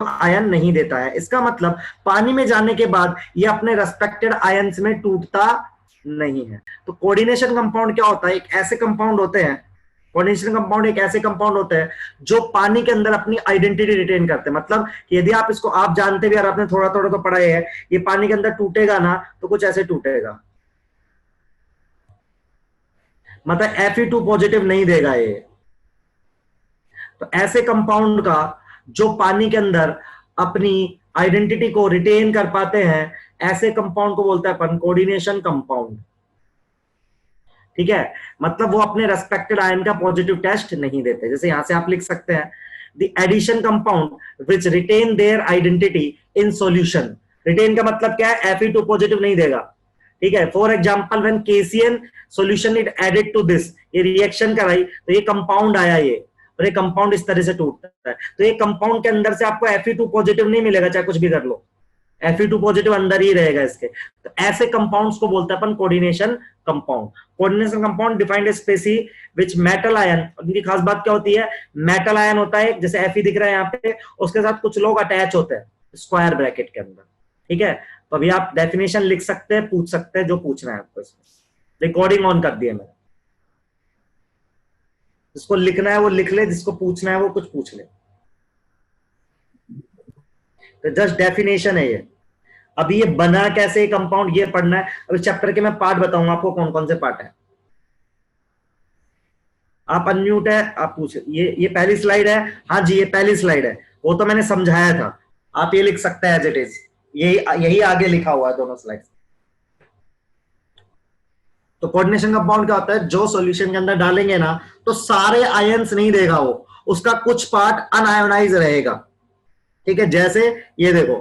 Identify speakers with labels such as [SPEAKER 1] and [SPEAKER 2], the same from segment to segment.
[SPEAKER 1] Ion नहीं देता है। इसका मतलब पानी में जाने के बाद ये अपने रेस्पेक्टेड आयंस में टूटता नहीं है। तो कोऑर्डिनेशन कंपाउंड क्या होता है? एक ऐसे कंपाउंड होते हैं, कोऑर्डिनेशन कंपाउंड एक ऐसे कंपाउंड होते हैं जो पानी के अंदर अपनी आइडेंटिटी रिटेन करते हैं। मतलब यदि आप इसको आप जानते भी, और आपने थोड़ा थोड़ा तो पढ़ा है, ये पानी के अंदर टूटेगा ना तो कुछ ऐसे टूटेगा, मतलब Fe2 पॉजिटिव नहीं देगा ये। तो ऐसे कंपाउंड का जो पानी के अंदर अपनी आइडेंटिटी को रिटेन कर पाते हैं, ऐसे कंपाउंड को बोलते हैं अपन कोऑर्डिनेशन कंपाउंड। ठीक है, मतलब वो अपने रेस्पेक्टेड आयन का पॉजिटिव टेस्ट नहीं देते। जैसे यहां से आप लिख सकते हैं the addition compound which retain their identity in solution. Retain का मतलब क्या है? Fe2 पॉजिटिव नहीं देगा। ठीक है, for example when KCN solution is added to this, ये रिएक्शन कराई तो ये कंपाउंड आया ये, और ये कंपाउंड इस तरह से टूटता है। तो ये कंपाउंड के अंदर से आपको Fe2 पॉजिटिव नहीं मिलेगा, चाहे कुछ भी कर लो, Fe2 पॉजिटिव अंदर ही रहेगा इसके। तो ऐसे कंपाउंड्स को बोलते हैं अपन coordination compound. Coordination compound defined species which metal ion, उनकी खास बात क्या होती है? मेटल आयन होता है, जैसे Fe दिख रहा है यहाँ पे, उसके साथ कुछ लोग अटैच होते हैं स्क्वायर ब्रैकेट के अंदर। ठीक है, तो अभी आप डेफिनेशन लिख सकते हैं, पूछ सकते हैं जो पूछना है आपको। इसमें रिकॉर्डिंग ऑन कर दिया मैंने, जिसको लिखना है वो लिख ले, जिसको पूछना है वो कुछ पूछ ले। तो जस्ट डेफिनेशन है ये। अभी ये बना कैसे कंपाउंड ये पढ़ना है। अभी चैप्टर के मैं पार्ट बताऊंगा आपको कौन कौन से पार्ट है। आप अनम्यूट है, आप पूछ, ये पहली स्लाइड है। हाँ जी, ये पहली स्लाइड है, वो तो मैंने समझाया था। आप ये लिख सकते हैं एज इट इज, यही यही आगे लिखा हुआ है दोनों स्लाइड। तो कोऑर्डिनेशन कंपाउंड क्या होता है? जो सॉल्यूशन के अंदर डालेंगे ना तो सारे आयंस नहीं देगा वो, उसका कुछ पार्ट अनआयोनाइज रहेगा। ठीक है, जैसे ये देखो,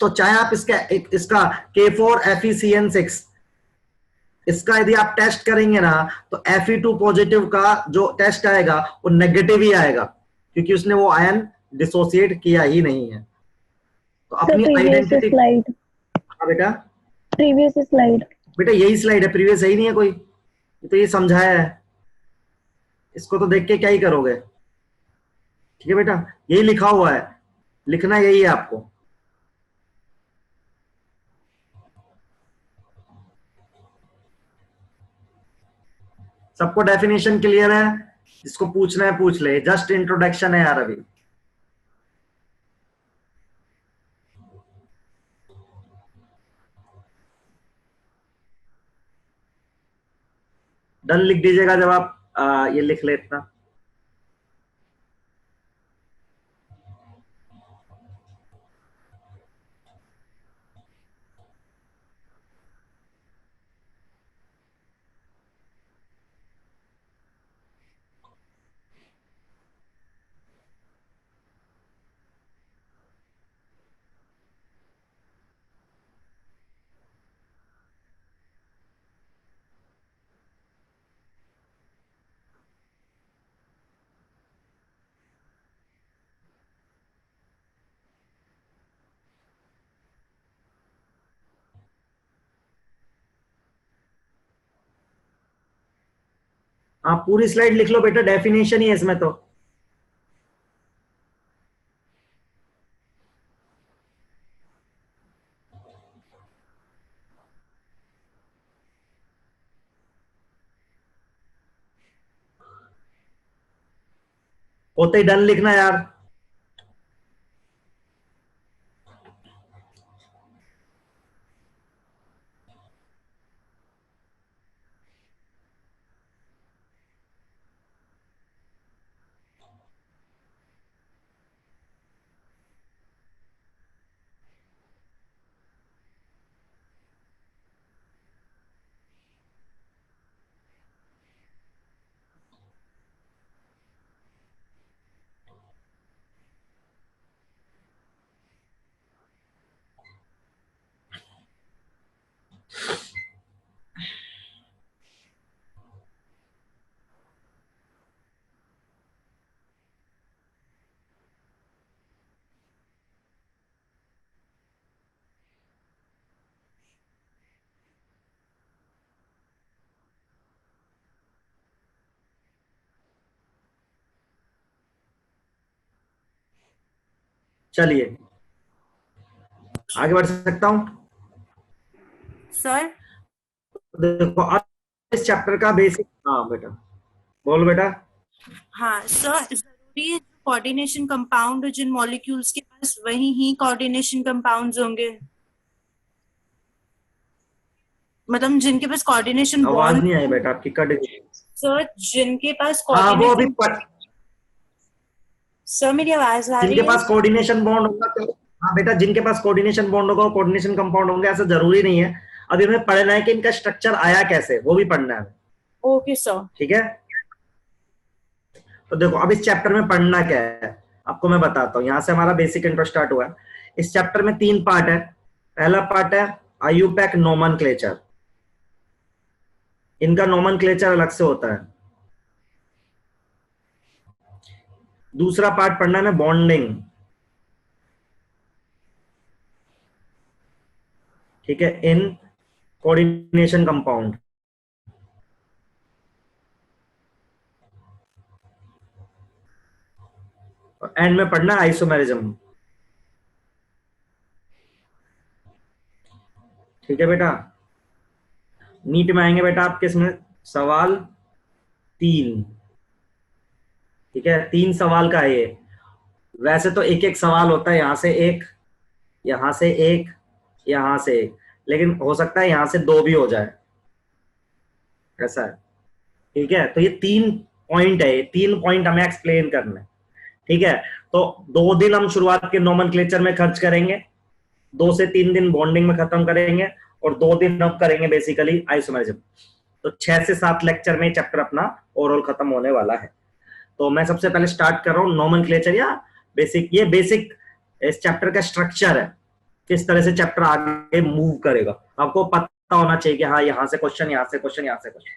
[SPEAKER 1] तो चाहे आप इसका K4FeCN6, इसका यदि आप टेस्ट करेंगे ना तो Fe2 पॉजिटिव का जो टेस्ट आएगा वो नेगेटिव ही आएगा, क्योंकि उसने वो आयन डिसोसिएट किया ही नहीं है। तो
[SPEAKER 2] सर
[SPEAKER 1] अपनी
[SPEAKER 2] प्रीवियस
[SPEAKER 1] आइडेंटिटी।
[SPEAKER 2] स्लाइड,
[SPEAKER 1] हाँ बेटा,
[SPEAKER 2] प्रीवियस स्लाइड।
[SPEAKER 1] बेटा यही स्लाइड है, प्रीवियस ही नहीं है कोई, तो ये समझाया है, इसको तो देख के क्या ही करोगे। ठीक है बेटा, यही लिखा हुआ है, लिखना यही है आपको। सबको डेफिनेशन क्लियर है? जिसको पूछना है पूछ ले, जस्ट इंट्रोडक्शन है यार अभी। डन लिख दीजिएगा जब आप ये लिख ले इतना। आप पूरी स्लाइड लिख लो बेटा, डेफिनेशन ही है इसमें तो। होते ही डन लिखना यार। चलिए आगे बढ़ सकता हूं।
[SPEAKER 3] सर।
[SPEAKER 1] देखो अब इस चैप्टर का बेसिक, हाँ बेटा बोल बेटा।
[SPEAKER 3] हाँ सर, जरूरी है कोऑर्डिनेशन कंपाउंड जिन मॉलिक्यूल्स के पास वही ही कोऑर्डिनेशन कंपाउंड्स होंगे, मतलब जिनके पास कोऑर्डिनेशन
[SPEAKER 1] आवाज
[SPEAKER 3] बॉन्ड।
[SPEAKER 1] नहीं आई बेटा आपकी, कट गई।
[SPEAKER 3] सर जिनके पास
[SPEAKER 1] हाँ वो अभी
[SPEAKER 3] कोऑर्डिनेशन, सर मेरी आवाज आ
[SPEAKER 1] जिनके
[SPEAKER 3] रही है?
[SPEAKER 1] पास कोऑर्डिनेशन बॉन्ड होगा तो, हाँ बेटा जिनके पास कोऑर्डिनेशन बॉन्ड होगा कोऑर्डिनेशन कंपाउंड होंगे, ऐसा जरूरी नहीं है। अभी हमें पढ़ना है कि इनका स्ट्रक्चर आया कैसे, वो भी पढ़ना है।
[SPEAKER 3] Okay sir.
[SPEAKER 1] ठीक है, तो देखो अब इस चैप्टर में पढ़ना क्या है आपको मैं बताता हूँ। यहां से हमारा बेसिक इंट्रो स्टार्ट हुआ है। इस चैप्टर में 3 पार्ट है। पहला पार्ट है आईयूपैक नोमेनक्लेचर, इनका नोमेनक्लेचर अलग से होता है। दूसरा पार्ट पढ़ना है बॉन्डिंग, ठीक है, इन कोऑर्डिनेशन कंपाउंड। एंड में पढ़ना आइसोमेरिज्म। ठीक है बेटा, नीट में आएंगे बेटा आपके इसमें सवाल 3। ठीक है, 3 सवाल का है ये। वैसे तो एक एक सवाल होता है, यहां से एक, यहां से एक, यहां से एक, लेकिन हो सकता है यहां से 2 भी हो जाए, ऐसा है। ठीक है, तो ये 3 पॉइंट है, ये 3 पॉइंट हमें एक्सप्लेन करना है। ठीक है, तो 2 दिन हम शुरुआत के नोमेनक्लेचर में खर्च करेंगे, 2 से 3 दिन बॉन्डिंग में खत्म करेंगे, और 2 दिन हम करेंगे बेसिकली आइसोमेरिज्म। तो 6 से 7 लेक्चर में चैप्टर अपना ओवरऑल खत्म होने वाला है। तो मैं सबसे पहले स्टार्ट कर रहा हूँ नोमेनक्लेचर या बेसिक। ये बेसिक इस चैप्टर का स्ट्रक्चर है, किस तरह से चैप्टर आगे मूव करेगा। आपको पता होना चाहिए कि हाँ यहाँ से क्वेश्चन, यहाँ से क्वेश्चन, यहाँ से क्वेश्चन।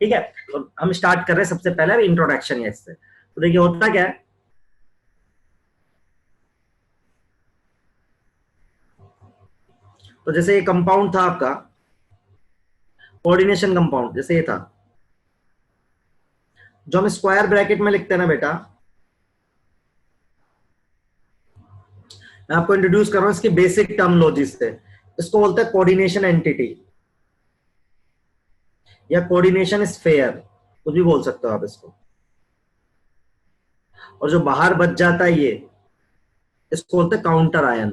[SPEAKER 1] ठीक है, तो हम स्टार्ट कर रहे हैं सबसे पहले इंट्रोडक्शन है इससे। तो देखिए होता क्या है, तो जैसे ये कंपाउंड था आपका कोऑर्डिनेशन कंपाउंड, जैसे ये था जो हम स्क्वायर ब्रैकेट में लिखते हैं ना बेटा, मैं आपको इंट्रोड्यूस कर रहा हूं इसकी बेसिक टर्मिनोलॉजी से। इसको बोलते हैं कोऑर्डिनेशन एंटिटी या कोऑर्डिनेशन स्फेयर, कुछ भी बोल सकते हो आप इसको। और जो बाहर बच जाता है ये, इसको बोलते हैं काउंटर आयन।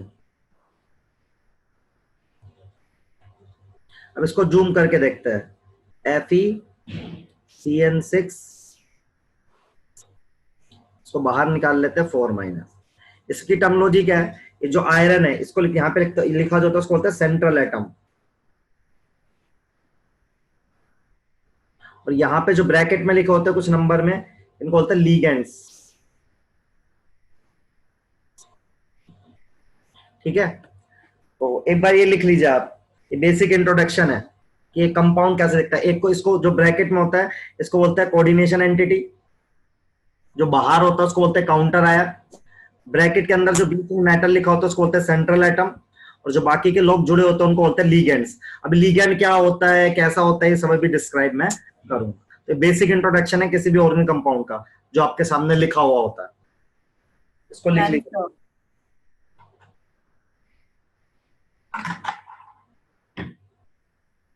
[SPEAKER 1] अब इसको जूम करके देखते हैं, FeCN6, इसको बाहर निकाल लेते हैं 4-। इसकी टर्मिनोलॉजी क्या है, ये जो आयरन है इसको यहाँ पे लिखा जाता है, उसको बोलते हैं सेंट्रल एटम। और यहाँ पे जो ब्रैकेट में लिखा होता है कुछ नंबर में, इनको बोलते हैं लीगेंड्स। ठीक है, तो एक बार ये लिख लीजिए आप, ये बेसिक इंट्रोडक्शन है कि ये कंपाउंड कैसे दिखता है। एक को, इसको जो ब्रैकेट में होता है इसको बोलते हैं कोऑर्डिनेशन एंटिटी, जो बाहर होता है उसको बोलते हैं काउंटर आयन, ब्रैकेट के अंदर जो बीच में मेटल लिखा होता है उसको बोलते हैं सेंट्रल एटम, और जो बाकी के लोग जुड़े होते हैं उनको बोलते हैं लीगेंड्स। अभी लीगेंड क्या होता है, कैसा होता है, ये सब भी डिस्क्राइब मैं करूंगा। तो बेसिक इंट्रोडक्शन है किसी भी ऑर्गेनिक कंपाउंड का जो आपके सामने लिखा हुआ होता है, इसको लिख लीजिए।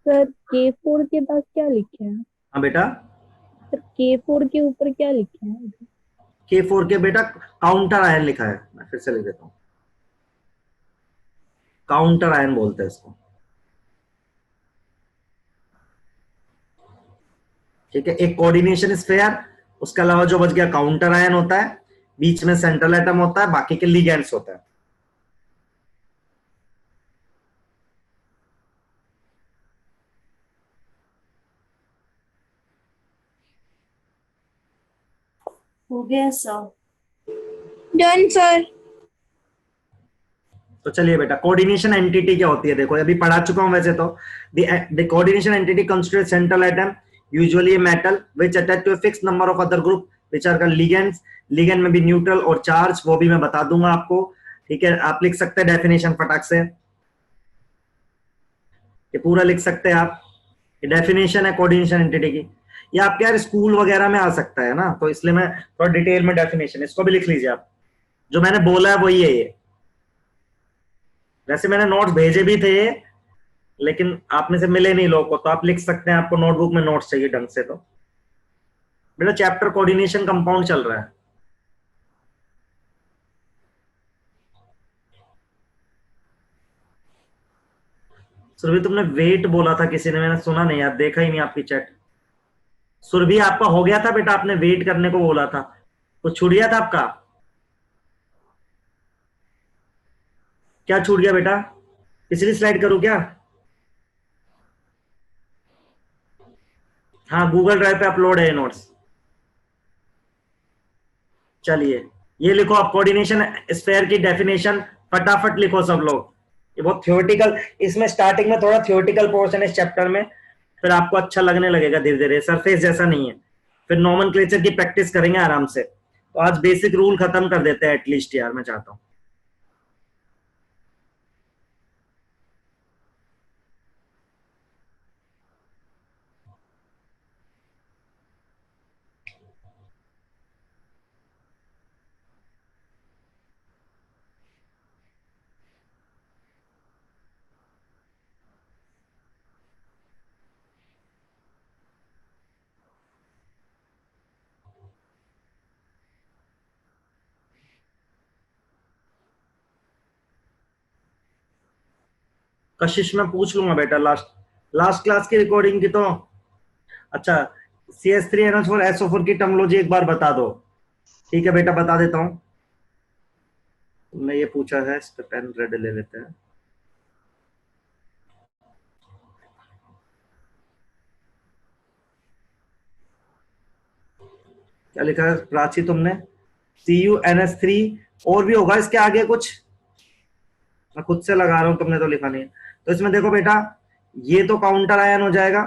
[SPEAKER 2] सर K4 के पास क्या लिखे हैं?
[SPEAKER 1] हाँ बेटा,
[SPEAKER 2] सर K4 के ऊपर क्या लिखे हैं?
[SPEAKER 1] K4 के बेटा काउंटर आयन लिखा है, मैं फिर से लिख देता हूँ, काउंटर आयन बोलते हैं इसको। ठीक है, एक कोऑर्डिनेशन स्फेयर, उसके अलावा जो बच गया काउंटर आयन होता है, बीच में सेंट्रल एटम होता है, बाकी के लिगेंड्स होता है।
[SPEAKER 3] हो गया सर।
[SPEAKER 2] Done sir.
[SPEAKER 1] तो चलिए बेटा, कोऑर्डिनेशन एंटिटी क्या होती है देखो, अभी पढ़ा चुका हूं वैसे तो। The coordination entity constitute central atom, usually a metal which attach to a fixed number of other group which are called ligands। Ligand में भी न्यूट्रल और चार्ज, वो भी मैं बता दूंगा आपको। ठीक है, आप लिख सकते हैं डेफिनेशन फटाक से, ये पूरा लिख सकते हैं आप। ये डेफिनेशन है कोऑर्डिनेशन एंटिटी की, ये आपके यार स्कूल वगैरह में आ सकता है ना, तो इसलिए मैं थोड़ा डिटेल में डेफिनेशन, इसको भी लिख लीजिए आप। जो मैंने बोला है वही है ये, वैसे मैंने नोट्स भेजे भी थे, लेकिन आप में से मिले नहीं लोग को, तो आप लिख सकते हैं, आपको नोटबुक में नोट्स चाहिए ढंग से। तो बेटा चैप्टर कोऑर्डिनेशन कंपाउंड चल रहा है। सुरभि तुमने वेट बोला था किसी ने, मैंने सुना नहीं यार, देखा ही नहीं आपकी चैट। सुरभि आपका हो गया था बेटा, आपने वेट करने को बोला था, कुछ छूट गया था आपका? क्या छूट गया बेटा? पिछली स्लाइड करूं क्या? हाँ गूगल ड्राइव पे अपलोड है नोट्स। चलिए ये लिखो आप, कोऑर्डिनेशन स्फेयर की डेफिनेशन फटाफट लिखो सब लोग। ये बहुत थ्योरेटिकल, इसमें स्टार्टिंग में थोड़ा थ्योरेटिकल पोर्शन है इस चैप्टर में, फिर आपको अच्छा लगने लगेगा धीरे धीरे, सरफेस जैसा नहीं है। फिर नोमेनक्लेचर की प्रैक्टिस करेंगे आराम से। तो आज बेसिक रूल खत्म कर देते हैं एटलीस्ट यार, मैं चाहता हूं। कशिश मैं पूछ लूंगा बेटा लास्ट लास्ट क्लास की रिकॉर्डिंग की तो। अच्छा, CH3NH4SO4 की टर्मोलॉजी एक बार बता दो। ठीक है बेटा बता देता हूं। तुमने ये पूछा है, इस पे पेन रेड ले लेते हैं। क्या लिखा है प्राची तुमने? CuNH3, और भी होगा इसके आगे कुछ, मैं खुद से लगा रहा हूं, तुमने तो लिखा नहीं है। तो इसमें देखो बेटा, ये तो काउंटर आयन हो जाएगा,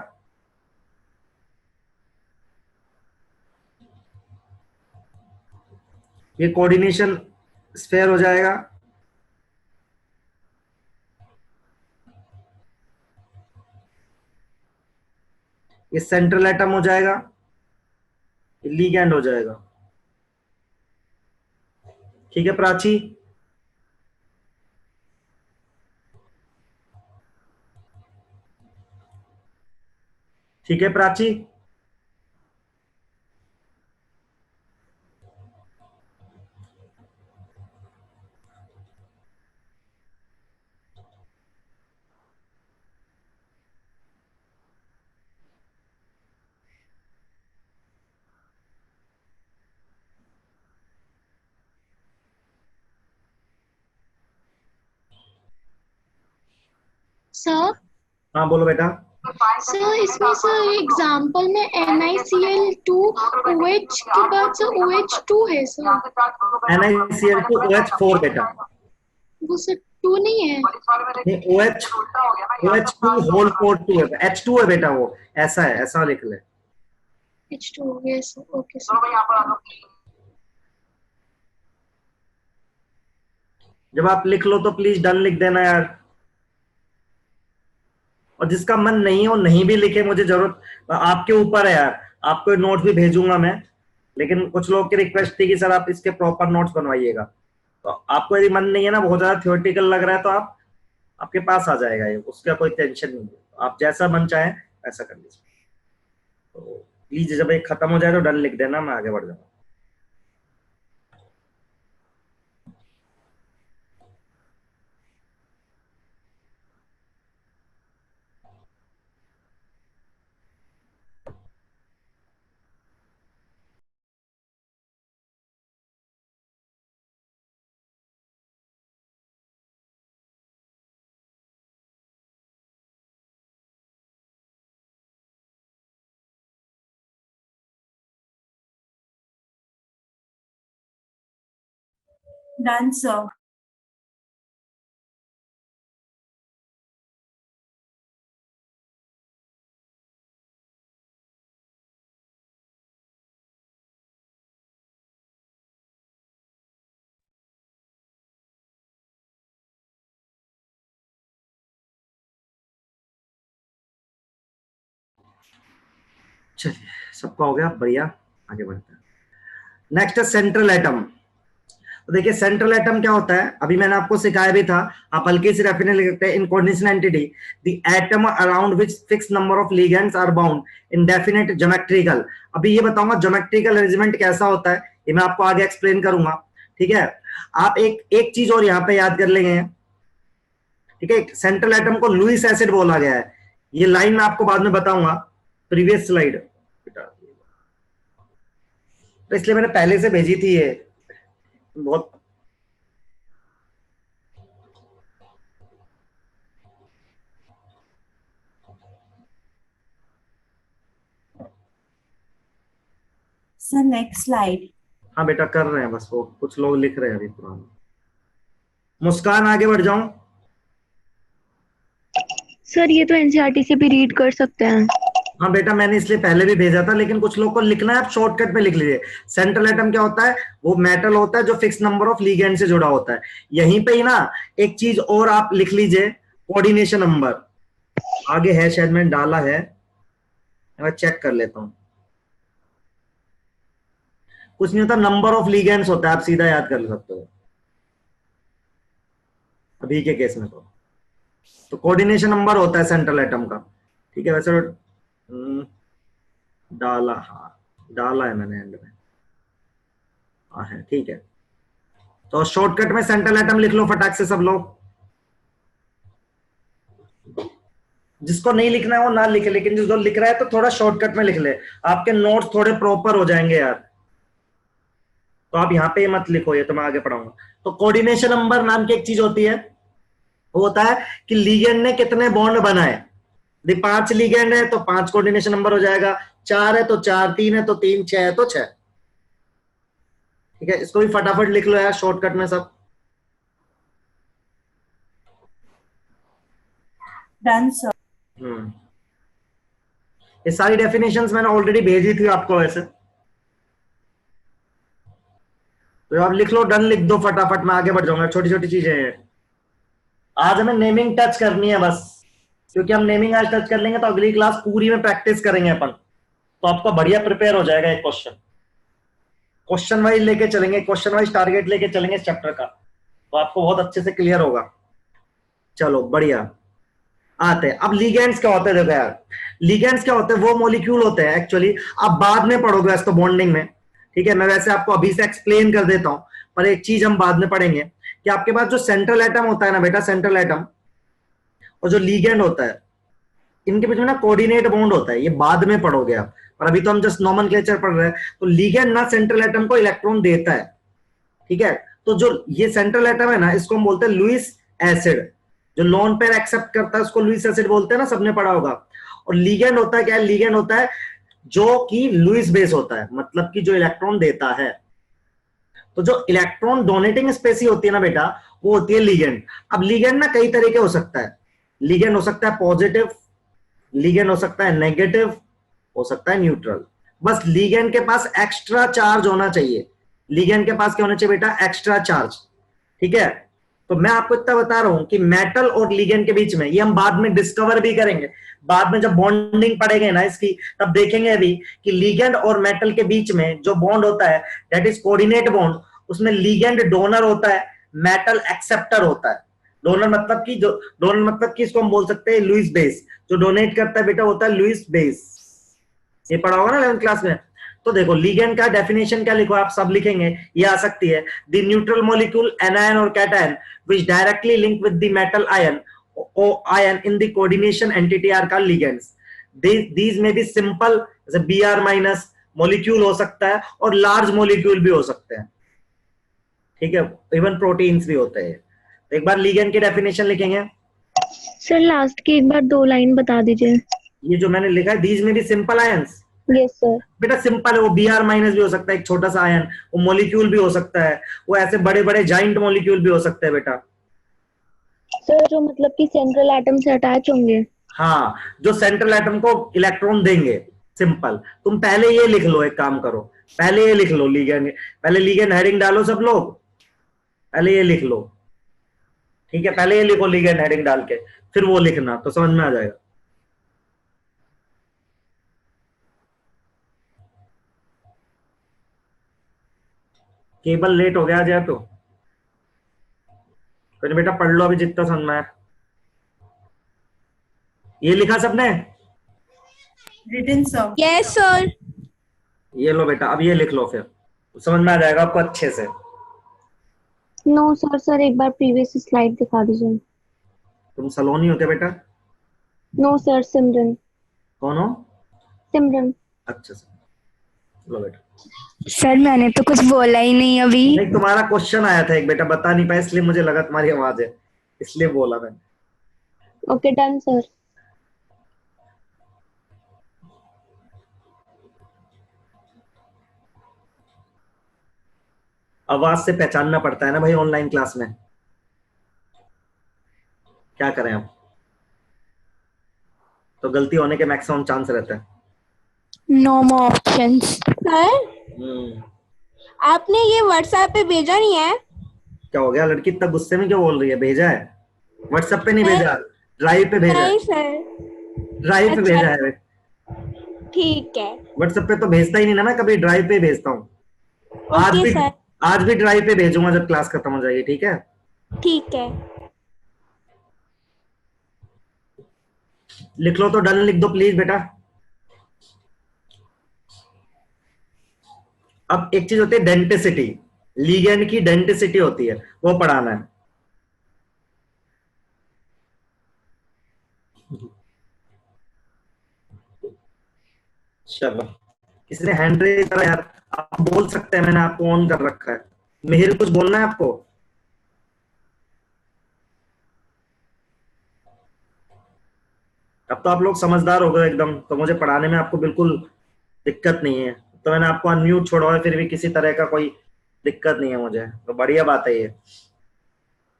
[SPEAKER 1] ये कोऑर्डिनेशन स्फेयर हो जाएगा, ये सेंट्रल एटम हो जाएगा, ये लिगैंड हो जाएगा। ठीक है प्राची? ठीक है प्राची?
[SPEAKER 4] सर
[SPEAKER 1] हाँ बोलो बेटा।
[SPEAKER 4] सर इसमें सर एग्जाम्पल में NiCl2OH के बाद सर OH2 है सर।
[SPEAKER 1] NiCl2OH4 बेटा,
[SPEAKER 4] वो सर 2 नहीं है।
[SPEAKER 1] नहीं OH2 होल 4 2 है, H2 है बेटा, वो ऐसा है, ऐसा लिख ले।
[SPEAKER 4] H2 yes okay sir.
[SPEAKER 1] जब आप लिख लो तो प्लीज डन लिख देना यार, और जिसका मन नहीं है वो नहीं भी लिखे, मुझे जरूरत आपके ऊपर है यार। आपको नोट भी भेजूंगा मैं, लेकिन कुछ लोग की रिक्वेस्ट थी कि सर आप इसके प्रॉपर नोट्स बनवाइएगा। तो आपको यदि मन नहीं है ना, बहुत ज्यादा थ्योरेटिकल लग रहा है, तो आप आपके पास आ जाएगा ये, उसका कोई टेंशन नहीं है। आप जैसा मन चाहे ऐसा कर लीजिए। तो प्लीज जब एक खत्म हो जाए तो डन लिख देना, मैं आगे बढ़ जाऊंगा।
[SPEAKER 3] Done, sir.
[SPEAKER 1] चलिए सबका हो गया, बढ़िया, आगे बढ़ते हैं। नेक्स्ट है सेंट्रल एटम। तो देखिए सेंट्रल एटम क्या होता है, अभी मैंने आपको सिखाया भी था, आप हल्की सी डेफिनेशन लिखते हैं, in coordination entity the atom around which fix number of ligands are bound in definite geometrical. अभी ये बताऊंगा ज्योमेट्रिकल अरेंजमेंट कैसा होता है, ये मैं आपको आगे एक्सप्लेन करूंगा। ठीक है, आप एक एक चीज और यहाँ पे याद कर लेंगे। ठीक है, सेंट्रल एटम को लुईस एसिड बोला गया है, ये लाइन मैं आपको बाद में बताऊंगा, प्रीवियस स्लाइड, तो इसलिए मैंने पहले से भेजी थी ये बहुत।
[SPEAKER 3] Sir next slide.
[SPEAKER 1] हाँ बेटा कर रहे हैं, बस वो कुछ लोग लिख रहे हैं अभी पुराना। मुस्कान आगे बढ़ जाऊं?
[SPEAKER 2] सर ये तो एनसीईआरटी से भी रीड कर सकते हैं।
[SPEAKER 1] हाँ बेटा मैंने इसलिए पहले भी भेजा था, लेकिन कुछ लोग को लिखना है, आप शॉर्टकट में लिख लीजिए। सेंट्रल एटम क्या होता है, वो मेटल होता है जो फिक्स नंबर ऑफ लिगेंड से जुड़ा होता है। यहीं पे ही ना एक चीज और आप लिख लीजिए, कोऑर्डिनेशन नंबर आगे है, शायद मैंने डाला है, मैं चेक कर लेता हूं। कुछ नहीं होता, नंबर ऑफ लिगेंड्स होता है, आप सीधा याद कर सकते हो अभी के केस में। तो कोऑर्डिनेशन नंबर होता है सेंट्रल एटम का। ठीक है, वैसे डाला, हाँ डाला है मैंने एंड में, हाँ है, ठीक है। तो शॉर्टकट में सेंट्रल एटम लिख लो फटाक से सब लोग, जिसको नहीं लिखना है वो ना लिखे, लेकिन जिसको लिख रहा है तो थोड़ा शॉर्टकट में लिख ले, आपके नोट्स थोड़े प्रॉपर हो जाएंगे यार। तो आप यहाँ पे मत लिखो, ये तो मैं आगे पढ़ाऊंगा। तो कोऑर्डिनेशन नंबर नाम की एक चीज होती है, वो होता है कि लीगेंड ने कितने बॉन्ड बनाए। यदि 5 लीगेंड है तो 5 कोऑर्डिनेशन नंबर हो जाएगा, 4 है तो 4, 3 है तो 3, 6 है तो 6। ठीक है, इसको भी फटाफट लिख लो यार शॉर्टकट में सब।
[SPEAKER 3] Done sir.
[SPEAKER 1] ये सारी डेफिनेशंस मैंने ऑलरेडी भेजी थी आपको वैसे, तो आप लिख लो, डन लिख दो फटाफट, मैं आगे बढ़ जाऊंगा। छोटी छोटी चीजें हैं, आज हमें नेमिंग टच करनी है बस, क्योंकि हम नेमिंग आज टच कर लेंगे तो अगली क्लास पूरी में प्रैक्टिस करेंगे अपन, तो आपका बढ़िया प्रिपेयर हो जाएगा। एक क्वेश्चन वाइज लेके चलेंगे, क्वेश्चन वाइज टारगेट लेके चलेंगे इस चैप्टर का, तो आपको बहुत अच्छे से क्लियर होगा। चलो बढ़िया, आते हैं अब लिगेंड्स क्या होते हैं। देखो यार, लिगेंड्स क्या होते हैं, वो मॉलिक्यूल होते हैं एक्चुअली, आप बाद में पढ़ोगे वैसे तो बॉन्डिंग में। ठीक है, मैं वैसे आपको अभी से एक्सप्लेन कर देता हूं, पर एक चीज हम बाद में पढ़ेंगे कि आपके पास जो सेंट्रल एटम होता है ना बेटा, सेंट्रल एटम और जो लिगेंड होता है, इनके बीच में ना कोऑर्डिनेट बॉन्ड होता है, ये बाद में पढ़ोगे आप, और अभी तो हम जस्ट नॉमेनक्लेचर पढ़ रहे हैं। तो लिगेंड ना सेंट्रल एटम को इलेक्ट्रॉन देता है। ठीक है, तो जो ये सेंट्रल एटम है ना, इसको हम बोलते हैं लुईस एसिड। जो लोन पेयर एक्सेप्ट करता है उसको लुईस एसिड बोलते हैं ना, सबने पढ़ा होगा। और लिगेंड होता है क्या है, लिगेंड होता है जो कि लुईस बेस होता है, मतलब कि जो इलेक्ट्रॉन देता है। तो जो इलेक्ट्रॉन डोनेटिंग स्पेसी होती है ना बेटा, वो होती है लिगेंड। अब लिगेंड ना कई तरह के हो सकता है, लिगेंड हो सकता है पॉजिटिव, लिगेंड हो सकता है नेगेटिव, हो सकता है न्यूट्रल। बस लिगेंड के पास एक्स्ट्रा चार्ज होना चाहिए, लिगेंड के पास क्या होना चाहिए बेटा, एक्स्ट्रा चार्ज। ठीक है, तो मैं आपको इतना बता रहा हूं कि मेटल और लिगेंड के बीच में, ये हम बाद में डिस्कवर भी करेंगे, बाद में जब बॉन्डिंग पढ़ेंगे ना इसकी, तब देखेंगे अभी कि लिगेंड और मेटल के बीच में जो बॉन्ड होता है दैट इज कोऑर्डिनेट बॉन्ड, उसमें लिगेंड डोनर होता है, मेटल एक्सेप्टर होता है। डोनर मतलब कि जो, डोनर मतलब कि इसको हम बोल सकते हैं लुईस बेस, जो डोनेट करता है बेटा होता है लुईस बेस। ये पढ़ा होगा ना 11th क्लास में। तो देखो लिगेंड का डेफिनेशन क्या लिखो, आप सब लिखेंगे, ये आ सकती है, द न्यूट्रल मॉलिक्यूल एनायन और cation which directly link with the metal ion or ion in the coordination entity are called ligands. These may be simple जैसे Br माइनस मॉलिक्यूल हो सकता है, और लार्ज मॉलिक्यूल भी हो सकते हैं। ठीक है, इवन प्रोटीन्स भी होते हैं। तो एक बार लिगेंड की डेफिनेशन लिखेंगे।
[SPEAKER 2] सर लास्ट की एक बार 2 लाइन बता दीजिए।
[SPEAKER 1] ये जो मैंने लिखा है, दीज में भी सिंपल आयंस।
[SPEAKER 2] Yes sir.
[SPEAKER 1] बेटा सिंपल है, वो Br माइनस भी हो सकता है, एक छोटा सा आयन, वो मॉलिक्यूल भी हो सकता है, वो ऐसे बड़े बड़े जाइंट मॉलिक्यूल भी हो सकते हैं बेटा।
[SPEAKER 2] सर जो मतलब कि सेंट्रल एटम से अटैच होंगे।
[SPEAKER 1] हाँ, जो सेंट्रल एटम को इलेक्ट्रॉन देंगे, सिंपल। तुम पहले ये लिख लो, एक काम करो, पहले ये लिख लो लिगेंड, पहले लिगेंड हेडिंग डालो सब लोग, पहले ये लिख लो। ठीक है, पहले ये लिखो लिगेंड हेडिंग डाल के, फिर वो लिखना, तो समझ में आ जाएगा। केबल लेट हो गया आज यार, तो फिर बेटा पढ़ लो अभी जितना समझ में आया। ये लिखा सबने?
[SPEAKER 3] Written, sir.
[SPEAKER 2] Yes sir.
[SPEAKER 1] ये लो बेटा, अब ये लिख लो, फिर समझ में आ जाएगा आपको अच्छे से।
[SPEAKER 2] नो सर, सर एक बार प्रीवियस स्लाइड दिखा दीजिए।
[SPEAKER 1] तुम सलोनी होते बेटा?
[SPEAKER 2] नो सर, सिमरन।
[SPEAKER 1] कौन हो?
[SPEAKER 2] सिमरन।
[SPEAKER 1] अच्छा सर, लो बेटा।
[SPEAKER 2] सर मैंने तो कुछ बोला ही नहीं अभी।
[SPEAKER 1] नहीं, तुम्हारा क्वेश्चन आया था एक बेटा, बता नहीं पाया, इसलिए मुझे लगा तुम्हारी आवाज है, इसलिए बोला मैंने।
[SPEAKER 2] Okay done sir.
[SPEAKER 1] आवाज से पहचानना पड़ता है ना भाई ऑनलाइन क्लास में, क्या करें हम, तो गलती होने के मैक्सिमम चांस रहते हैं।
[SPEAKER 2] No more options. सर आपने ये व्हाट्सएप पे भेजा नहीं है?
[SPEAKER 1] क्या हो गया, लड़की इतना गुस्से में क्यों बोल रही है? भेजा है व्हाट्सएप पे, नहीं भेजा, ड्राइव पे भेजा है।
[SPEAKER 2] नहीं सर।
[SPEAKER 1] ड्राइव पे
[SPEAKER 2] अच्छा,
[SPEAKER 1] भेजा है।
[SPEAKER 2] ठीक है।
[SPEAKER 1] व्हाट्सएप पे तो भेजता ही नहीं ना मैं, कभी ड्राइव पे भेजता हूँ।
[SPEAKER 2] Okay sir.
[SPEAKER 1] आज भी ड्राइव पे भेजूंगा जब क्लास खत्म हो जाएगी, ठीक है?
[SPEAKER 2] ठीक है।
[SPEAKER 1] लिख लो तो डन लिख दो प्लीज बेटा। अब एक चीज होती है डेंटिसिटी, लिगेंड की डेंटिसिटी होती है, वो पढ़ाना है। चलो, किसी ने हैंड रेज करा यार, आप बोल सकते हैं, मैंने आपको ऑन कर रखा है। मिहिर कुछ बोलना है आपको? अब तो आप लोग समझदार हो गए एकदम, तो मुझे पढ़ाने में आपको बिल्कुल दिक्कत नहीं है। तो मैंने आपको अनम्यूट छोड़ा है, फिर भी किसी तरह का कोई दिक्कत नहीं है मुझे, तो बढ़िया बात है ये।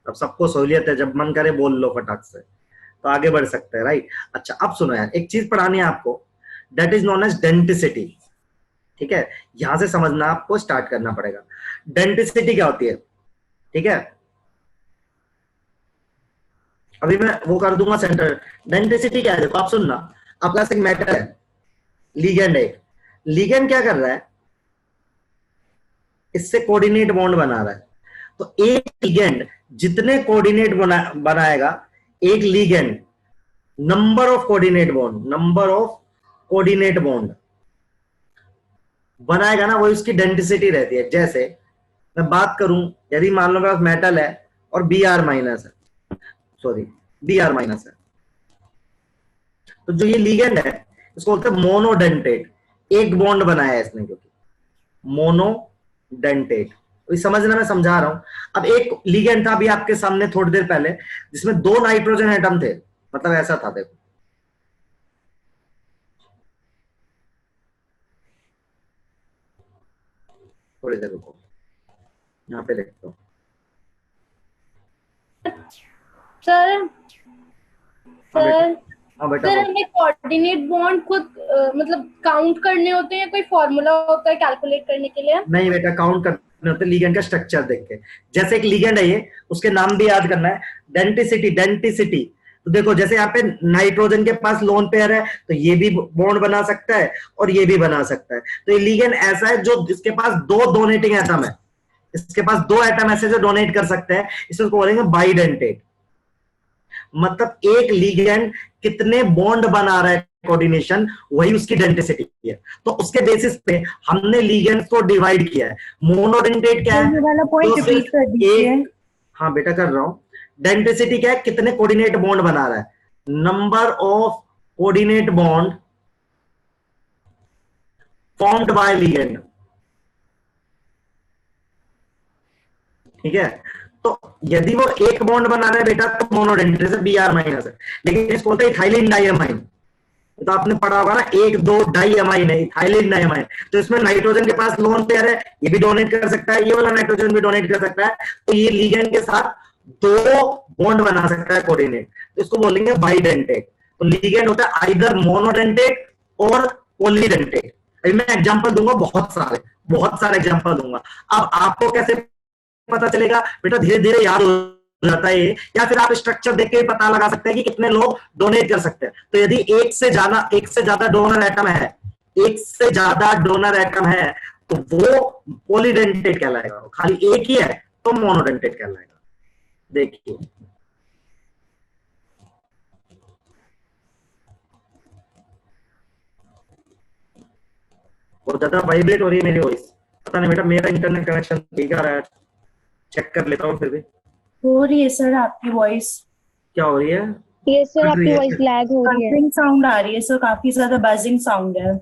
[SPEAKER 1] अब सबको सहूलियत है, जब मन करे बोल लो फटाक से, तो आगे बढ़ सकते हैं, राइट? अच्छा अब सुनो यार, एक चीज पढ़ानी है आपको, that is known as denticity, ठीक है? यहां से समझना आपको स्टार्ट करना पड़ेगा। डेंटिसिटी क्या होती है, ठीक है? अभी मैं वो कर दूंगा सेंटर। डेंटिसिटी क्या है, देखो आप सुनना, आपके पास एक मेटल है, लिगेंड है, लिगेंड क्या कर रहा है, इससे कोऑर्डिनेट बॉन्ड बना रहा है। तो एक लिगेंड जितने कोऑर्डिनेट बनाएगा, एक ligand number of coordinate bond बनाएगा ना, वो उसकी डेंसिटी रहती है। जैसे मैं बात करूं, यदि मान लो मेरे पास मेटल है और Br माइनस है, सॉरी Br माइनस है, तो जो ये लिगेंड है इसको बोलते हैं मोनोडेंटेट। एक बॉन्ड बनाया है इसने, क्योंकि मोनोडेंटेट, तो समझना, मैं समझा रहा हूं। अब एक लिगेंड था अभी आपके सामने थोड़ी देर पहले, जिसमें 2 नाइट्रोजन एटम थे, मतलब ऐसा था, देखो थोड़ी देर रुको, यहाँ पे देखता हूँ।
[SPEAKER 5] सर
[SPEAKER 1] हाँ बेटा
[SPEAKER 5] सर हमें कोऑर्डिनेट बॉन्ड खुद मतलब काउंट करने होते हैं, कोई फॉर्मूला होता है कैलकुलेट करने के लिए?
[SPEAKER 1] नहीं बेटा, काउंट करने होते लिगेंड का स्ट्रक्चर देख के। जैसे एक लिगेंड है ये, उसके नाम भी याद करना है, डेंटिसिटी। तो देखो जैसे यहाँ पे नाइट्रोजन के पास लोन पेयर है, तो ये भी बॉन्ड बना सकता है और ये भी बना सकता है। तो ये लिगेंड ऐसा है जो इसके पास 2 डोनेटिंग एटम है, इसके पास 2 एटम ऐसे जो डोनेट कर सकते हैं, इसको बोलेंगे बाइडेंटेट। मतलब एक लिगेंड कितने बॉन्ड बना रहा है, कोऑर्डिनेशन, वही उसकी डेंटिसिटी है। तो उसके बेसिस पे हमने लिगेंड्स को डिवाइड किया है। मोनोडेंटेट क्या है,
[SPEAKER 2] वाला पॉइंट रिपीट कर दीजिए।
[SPEAKER 1] हाँ बेटा कर रहा हूं। डेंटिसिटी क्या है, कितने कोऑर्डिनेट बॉन्ड बना रहा है, number of coordinate bond formed by ligand, ठीक है? तो यदि वो एक बॉन्ड बना रहा है बेटा, तो मोनोडेंटेट है, Br माइनस है। लेकिन इसको बोलते हैं इथाइलिन डाइअमाइन, तो आपने पढ़ा होगा ना, 1-2 डाइअमाइन है, इथाइलिन डाइअमाइन। तो इसमें नाइट्रोजन के पास लोन पेयर है, ये भी डोनेट कर सकता है, ये वाला नाइट्रोजन भी डोनेट कर सकता है, तो ये लिगेंड के साथ 2 बॉन्ड बना सकता है कोऑर्डिनेट, तो इसको बोलेंगे बाइडेंटेट। तो लिगेंड होता है आइदर मोनोडेंटेट और पॉलीडेंटेट। अभी मैं एग्जांपल दूंगा, बहुत सारे एग्जांपल दूंगा। अब आपको कैसे पता चलेगा बेटा, धीरे धीरे याद हो जाता है ये, या फिर आप स्ट्रक्चर देख के पता लगा सकते हैं कि कितने लोग डोनेट कर सकते हैं। तो यदि एक से ज्यादा डोनर एटम है, तो वो पॉलीडेंटेट कहलाएगा। खाली एक ही है तो मोनोडेंटेट कहलाएगा। देखिए बहुत ज्यादा वाइब्रेट हो रही है मेरी वॉइस, पता नहीं बेटा मेरा इंटरनेट कनेक्शन ठीक आ रहा है, चेक कर लेता हूँ फिर भी।
[SPEAKER 3] हो रही है सर आपकी वॉइस,
[SPEAKER 1] क्या हो रही है?
[SPEAKER 2] ये सर
[SPEAKER 1] कट रही
[SPEAKER 2] आपकी
[SPEAKER 1] है
[SPEAKER 2] वॉइस
[SPEAKER 1] क्या?
[SPEAKER 2] लैग हो रही है।
[SPEAKER 3] बजिंग साउंड आ रही है सर, काफी ज्यादा बजिंग साउंड है।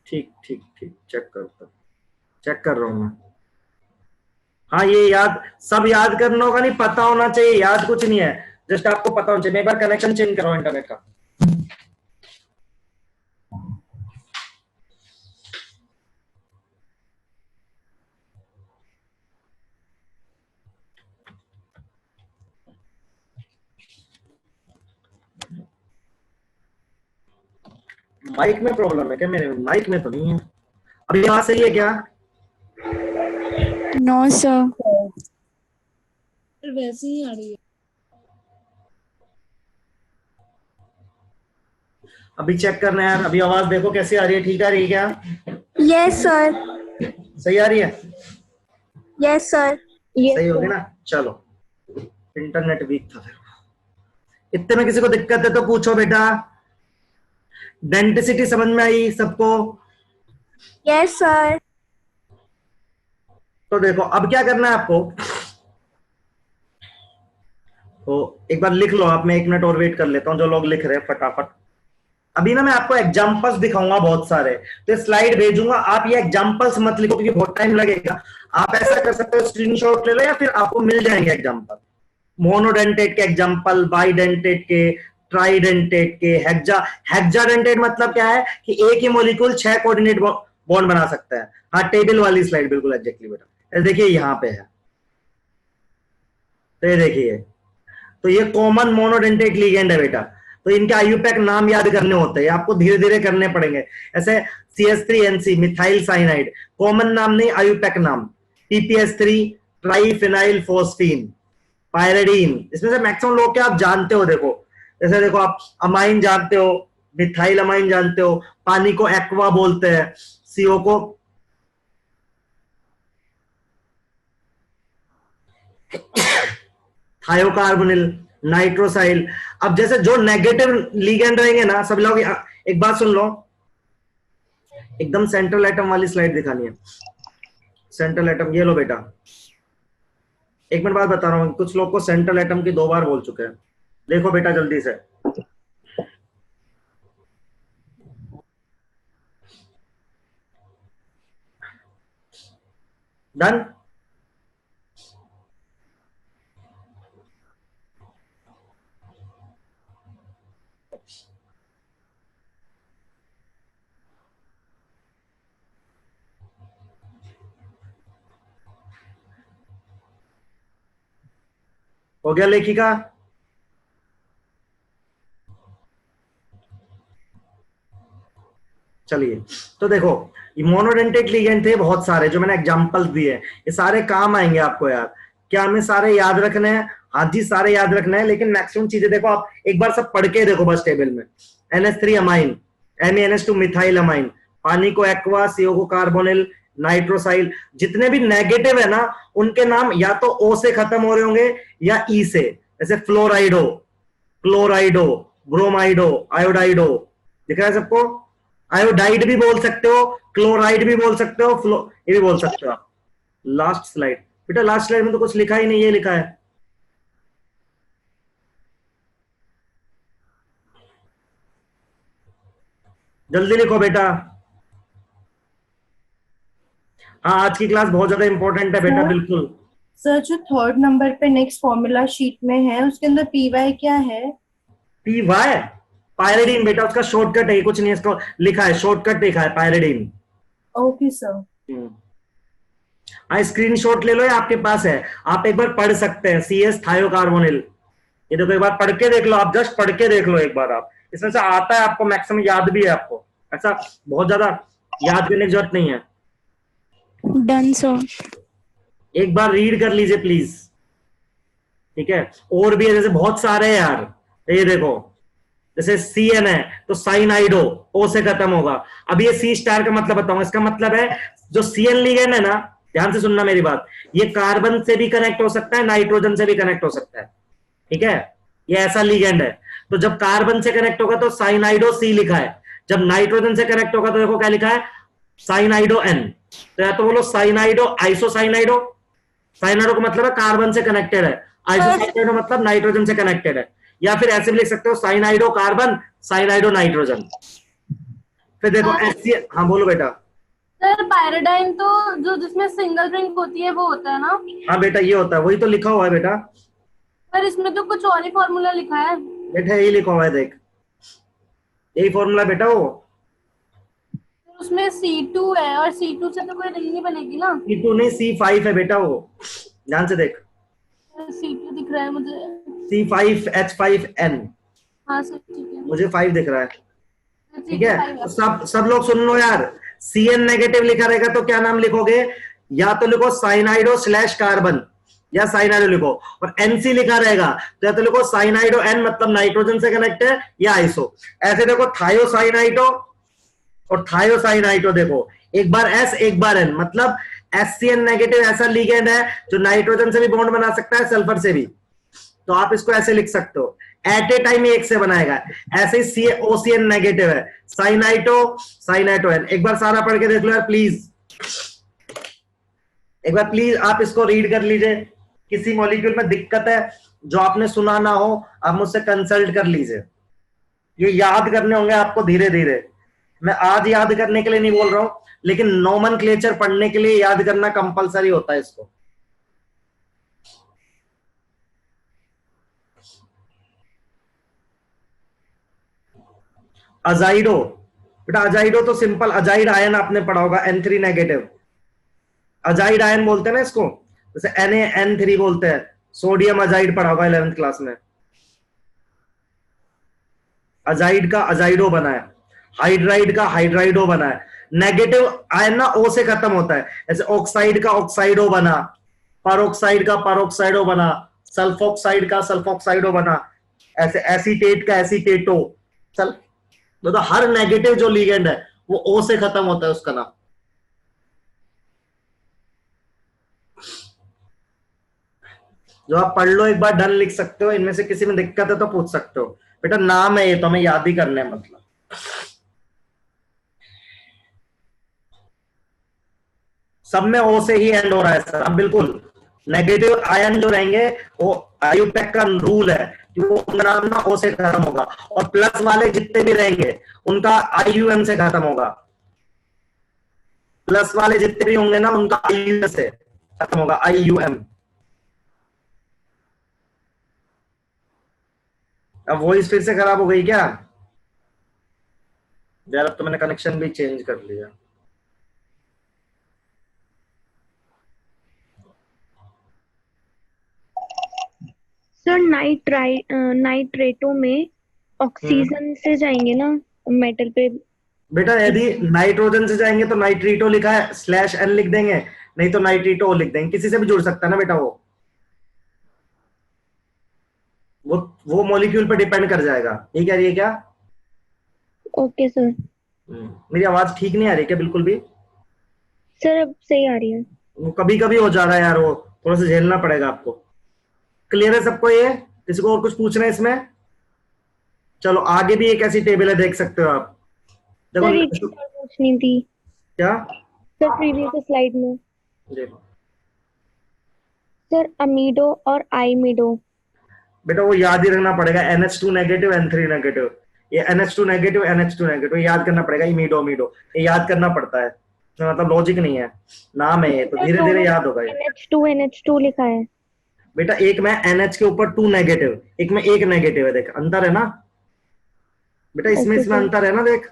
[SPEAKER 1] ठीक ठीक ठीक, चेक कर रहा हूँ मैं। हाँ ये याद, सब याद करना होगा नहीं, पता होना चाहिए, याद कुछ नहीं है, जस्ट आपको पता होना चाहिए। मैं एक बार कनेक्शन चेंज कराऊँ इंटरनेट का। माइक में प्रॉब्लम है क्या? मेरे माइक में तो नहीं है। अभी आवाज सही है क्या?
[SPEAKER 2] No sir.
[SPEAKER 5] वैसे ही आ रही है।
[SPEAKER 1] अभी चेक करना है यार, अभी आवाज देखो कैसी आ रही है, ठीक आ रही है क्या?
[SPEAKER 2] Yes sir.
[SPEAKER 1] सही आ रही है?
[SPEAKER 2] Yes sir.
[SPEAKER 1] सही होगी ना? चलो, इंटरनेट वीक था फिर। इतने में किसी को दिक्कत है तो पूछो बेटा। डेंटिसिटी समझ में आई सबको?
[SPEAKER 2] Yes sir.
[SPEAKER 1] तो देखो अब क्या करना है आपको, तो एक बार लिख लो आप, मैं 1 मिनट और वेट कर लेता हूं, जो लोग लिख रहे हैं फटाफट। अभी ना मैं आपको एग्जांपल्स दिखाऊंगा बहुत सारे, तो स्लाइड भेजूंगा, आप ये एग्जांपल्स मत लिखो क्योंकि बहुत टाइम लगेगा। आप ऐसा कर सकते हो, स्क्रीनशॉट ले लो या फिर आपको मिल जाएंगे एग्जांपल, मोनोडेंटेट के एग्जांपल, बाइडेंटेट के, ट्राइडेंटेट के, हेक्साडेंटेट मतलब क्या है कि एक ही मॉलिक्यूल 6 कोऑर्डिनेट बॉन्ड बना सकता है। हाँ टेबल वाली स्लाइड बिल्कुल एग्जैक्टली बेटा, देखिए यहां पे है, तो ये देखिए, तो ये कॉमन मोनोडेंटेट लिगेंड है बेटा। तो इनके आईयूपैक नाम याद करने होते हैं, आपको धीरे धीरे करने पड़ेंगे। ऐसे CH3NC मिथाइल साइनाइड, कॉमन नाम नहीं, आईयूपैक नाम। PPS3 ट्राइफिनाइल फोस्फीन, पायरेडीन, इसमें से मैक्सिमम लोग क्या आप जानते हो, देखो जैसे देखो आप अमाइन जानते हो, मिथाइल अमाइन जानते हो, पानी को एक्वा बोलते हैं, CO को थायोकार्बोनिल, नाइट्रोसाइल। अब जैसे जो नेगेटिव लिगेंड रहेंगे ना, सब लोग एक बात सुन लो, एकदम सेंट्रल एटम वाली स्लाइड दिखानी है। सेंट्रल एटम ये लो बेटा, 1 मिनट बाद बता रहा हूं, कुछ लोग को सेंट्रल एटम की 2 बार बोल चुके हैं। देखो बेटा जल्दी से, डन। हो गया लेखिका? चलिए, तो देखो ये मोनोडेंटेट लिगेंड थे बहुत सारे जो मैंने एग्जांपल्स दिए, ये सारे काम आएंगे आपको यार। क्या हमें सारे याद रखने हैं? हाँ जी सारे याद रखना है, लेकिन मैक्सिमम चीजें देखो आप एक बार सब पढ़ के देखो बस टेबल में। NH3 amine, MeNH2 methyl amine, पानी को एक्वा, CO को कार्बोनिल, नाइट्रोसाइल, जितने भी नेगेटिव है ना उनके नाम या तो O से खत्म हो रहे होंगे या E से, जैसे फ्लोराइडो, क्लोराइडो, ब्रोमाइडो, आयोडाइडो, दिख रहा है सबको? आयोडाइड भी बोल सकते हो, क्लोराइड भी बोल सकते हो, ये भी बोल सकते हो आप। लास्ट स्लाइड बेटा, लास्ट स्लाइड में तो कुछ लिखा ही नहीं, ये लिखा है। जल्दी लिखो बेटा। हाँ आज की क्लास बहुत ज्यादा इंपॉर्टेंट है बेटा, बिल्कुल।
[SPEAKER 3] सर जो 3rd नंबर पे नेक्स्ट फॉर्मूला शीट में है उसके अंदर PY क्या है?
[SPEAKER 1] PY पायरेडीन बेटा, उसका शॉर्टकट है, कुछ नहीं, इसको लिखा है शॉर्टकट लिखा है पायरेडीन।
[SPEAKER 3] Okay sir.
[SPEAKER 1] हाँ स्क्रीनशॉट ले लो, ये आपके पास है, आप एक बार पढ़ सकते हैं। CS थायोकार्बोनिल, ये देखो एक बार पढ़ के देख लो, आप जस्ट पढ़ के देख लो एक बार, आप इसमें से आता है आपको, मैक्सिमम याद भी है आपको, ऐसा बहुत ज्यादा याद करने की जरूरत नहीं है।
[SPEAKER 2] Done sir.
[SPEAKER 1] एक बार रीड कर लीजिए प्लीज, ठीक है? और भी है, जैसे बहुत सारे हैं यार, ये देखो जैसे CN है तो साइनाइडो, O से खत्म होगा। अब ये C स्टार का मतलब बताऊंगा, इसका मतलब है जो CN लिगेंड है ना ध्यान से सुनना मेरी बात, ये कार्बन से भी कनेक्ट हो सकता है, नाइट्रोजन से भी कनेक्ट हो सकता है, ठीक है, ये ऐसा लिगेंड है। तो जब कार्बन से कनेक्ट होगा तो साइनाइडो सी लिखा है, जब नाइट्रोजन से कनेक्ट होगा तो देखो क्या लिखा है, साइनाइडो एन। तो या तो बोलो साइनाइडो आइसोसाइनाइडो, साइनाइडो का मतलब है कार्बन से कनेक्टेड है, आइसोसाइनाइडो मतलब नाइट्रोजन से कनेक्टेड है, या फिर ऐसे भी लिख सकते हो साइनाइडो कार्बन साइनाइडो नाइट्रोजन। फिर देखो एचसी, हाँ बोलो बेटा।
[SPEAKER 5] सर पायरोडाइन तो जो जिसमें सिंगल रिंग होती है वो होता है ना?
[SPEAKER 1] हाँ बेटा ये होता है, वही तो लिखा हुआ है बेटा।
[SPEAKER 5] पर इसमें तो कुछ और ही फॉर्मूला लिखा है।
[SPEAKER 1] बेटा यही लिखा हुआ है देख, यही फॉर्मूला बेटा वो।
[SPEAKER 5] उसमें C2 है और C2 से तो कोई रिंग नहीं बनेगी ना।
[SPEAKER 1] C2 नहीं C5 है बेटा वो, ध्यान से देख,
[SPEAKER 5] C2 दिख रहा है मुझे।
[SPEAKER 1] C5H5N,
[SPEAKER 5] हाँ सर ठीक है।
[SPEAKER 1] मुझे 5 दिख रहा है, ठीक है।
[SPEAKER 5] C5
[SPEAKER 1] तो सब लोग सुन लो यार, Cn नेगेटिव लिखा रहेगा तो क्या नाम लिखोगे, या तो लिखो साइनाइडो स्लैश कार्बन, या साइनाइडो लिखो, और NC लिखा रहेगा तो या तो लिखो साइनाइडो N मतलब नाइट्रोजन से कनेक्ट है, या आइसो। ऐसे देखो थायोसाइनाइडो और थायोसाइनाइटो, देखो एक बार S एक बार N, मतलब HCN नेगेटिव ऐसा लिगेंड है जो नाइट्रोजन से भी बॉन्ड बना सकता है, सल्फर से भी, तो आप इसको ऐसे लिख सकते हो, एट ए टाइम एक से बनाएगा। ऐसे ही OCN नेगेटिव है, साइनाइटो साइनाइटो N। एक बार सारा पढ़ के देख लो यार प्लीज, एक बार प्लीज आप इसको रीड कर लीजिए, किसी मॉलिक्यूल में दिक्कत है जो आपने सुना ना हो आप मुझसे कंसल्ट कर लीजिए, ये याद करने होंगे आपको धीरे धीरे, मैं आज याद करने के लिए नहीं बोल रहा हूं, लेकिन नोमेनक्लेचर पढ़ने के लिए याद करना कंपलसरी होता है इसको। अजाइडो, बेटा अजाइडो तो सिंपल अजाइड आयन आपने पढ़ा होगा, N3 नेगेटिव, अजाइड आयन बोलते हैं ना इसको, जैसे NaN3 बोलते हैं, सोडियम अजाइड पढ़ा होगा 11th क्लास में। अजाइड का अजाइडो बना है, हाइड्राइड का हाइड्राइडो बना है, नेगेटिव आयन ना O से खत्म होता है, जैसे ऑक्साइड का ऑक्साइडो बना, परऑक्साइड का परऑक्साइडो बना, सल्फोक्साइड का सल्फोक्साइडो बना, ऐसे एसीटेट का एसीटेटो, चल मतलब हर नेगेटिव जो लिगेंड है वो O से खत्म होता है, उसका नाम। जो आप पढ़ लो एक बार, डन लिख सकते हो, इनमें से किसी में दिक्कत है तो पूछ सकते हो, बेटा नाम है ये तो हमें याद ही करने है, मतलब सब में O से ही एंड हो रहा है सर। अब बिल्कुल नेगेटिव आयन जो रहेंगे वो आयुपेक का रूल है कि वो उनका नाम ना O से खत्म होगा, और प्लस वाले जितने भी रहेंगे उनका IUM से खत्म होगा, प्लस वाले जितने भी होंगे ना उनका IUM से खत्म होगा, IUM। अब वॉइस फिर से खराब हो गई क्या यार, अब तो मैंने कनेक्शन भी चेंज कर लिया।
[SPEAKER 2] सर नाइट्रेटो में ऑक्सीजन से जाएंगे ना मेटल पे?
[SPEAKER 1] बेटा यदि नाइट्रोजन से जाएंगे तो नाइट्रीटो लिखा है /N लिख देंगे, नहीं तो नाइट्रीटो लिख देंगे, किसी से भी जुड़ सकता है ना बेटा, वो मॉलिक्यूल पर डिपेंड कर जाएगा, ये कह रही है क्या?
[SPEAKER 2] Okay sir.
[SPEAKER 1] मेरी आवाज ठीक नहीं आ रही क्या बिल्कुल भी?
[SPEAKER 2] सर अब सही आ रही है।
[SPEAKER 1] वो कभी कभी हो जा रहा है यार, वो थोड़ा सा झेलना पड़ेगा आपको। क्लियर है सबको ये? किसी को और कुछ पूछना है इसमें? चलो आगे भी एक ऐसी टेबल है, देख सकते हो आप, देखो
[SPEAKER 2] सर एक चीज और पूछनी थी
[SPEAKER 1] क्या?
[SPEAKER 2] सर, प्रीवियस स्लाइड में
[SPEAKER 1] देखो
[SPEAKER 2] सर अमीडो और आईमिडो।
[SPEAKER 1] बेटा वो याद ही रखना पड़ेगा, NH2 नेगेटिव N3 नेगेटिव, ये NH2 नेगेटिव NH2 नेगेटिव याद करना पड़ेगा, इमीडो अमीडो ये याद करना पड़ता है, तो मतलब लॉजिक नहीं है, नाम है ये, तो धीरे धीरे याद होगा ये।
[SPEAKER 2] NH2 लिखा है
[SPEAKER 1] बेटा एक में NH के ऊपर 2 नेगेटिव, एक में 1 नेगेटिव है, देख अंतर है ना बेटा, इसमें इसमें अंतर है ना देख।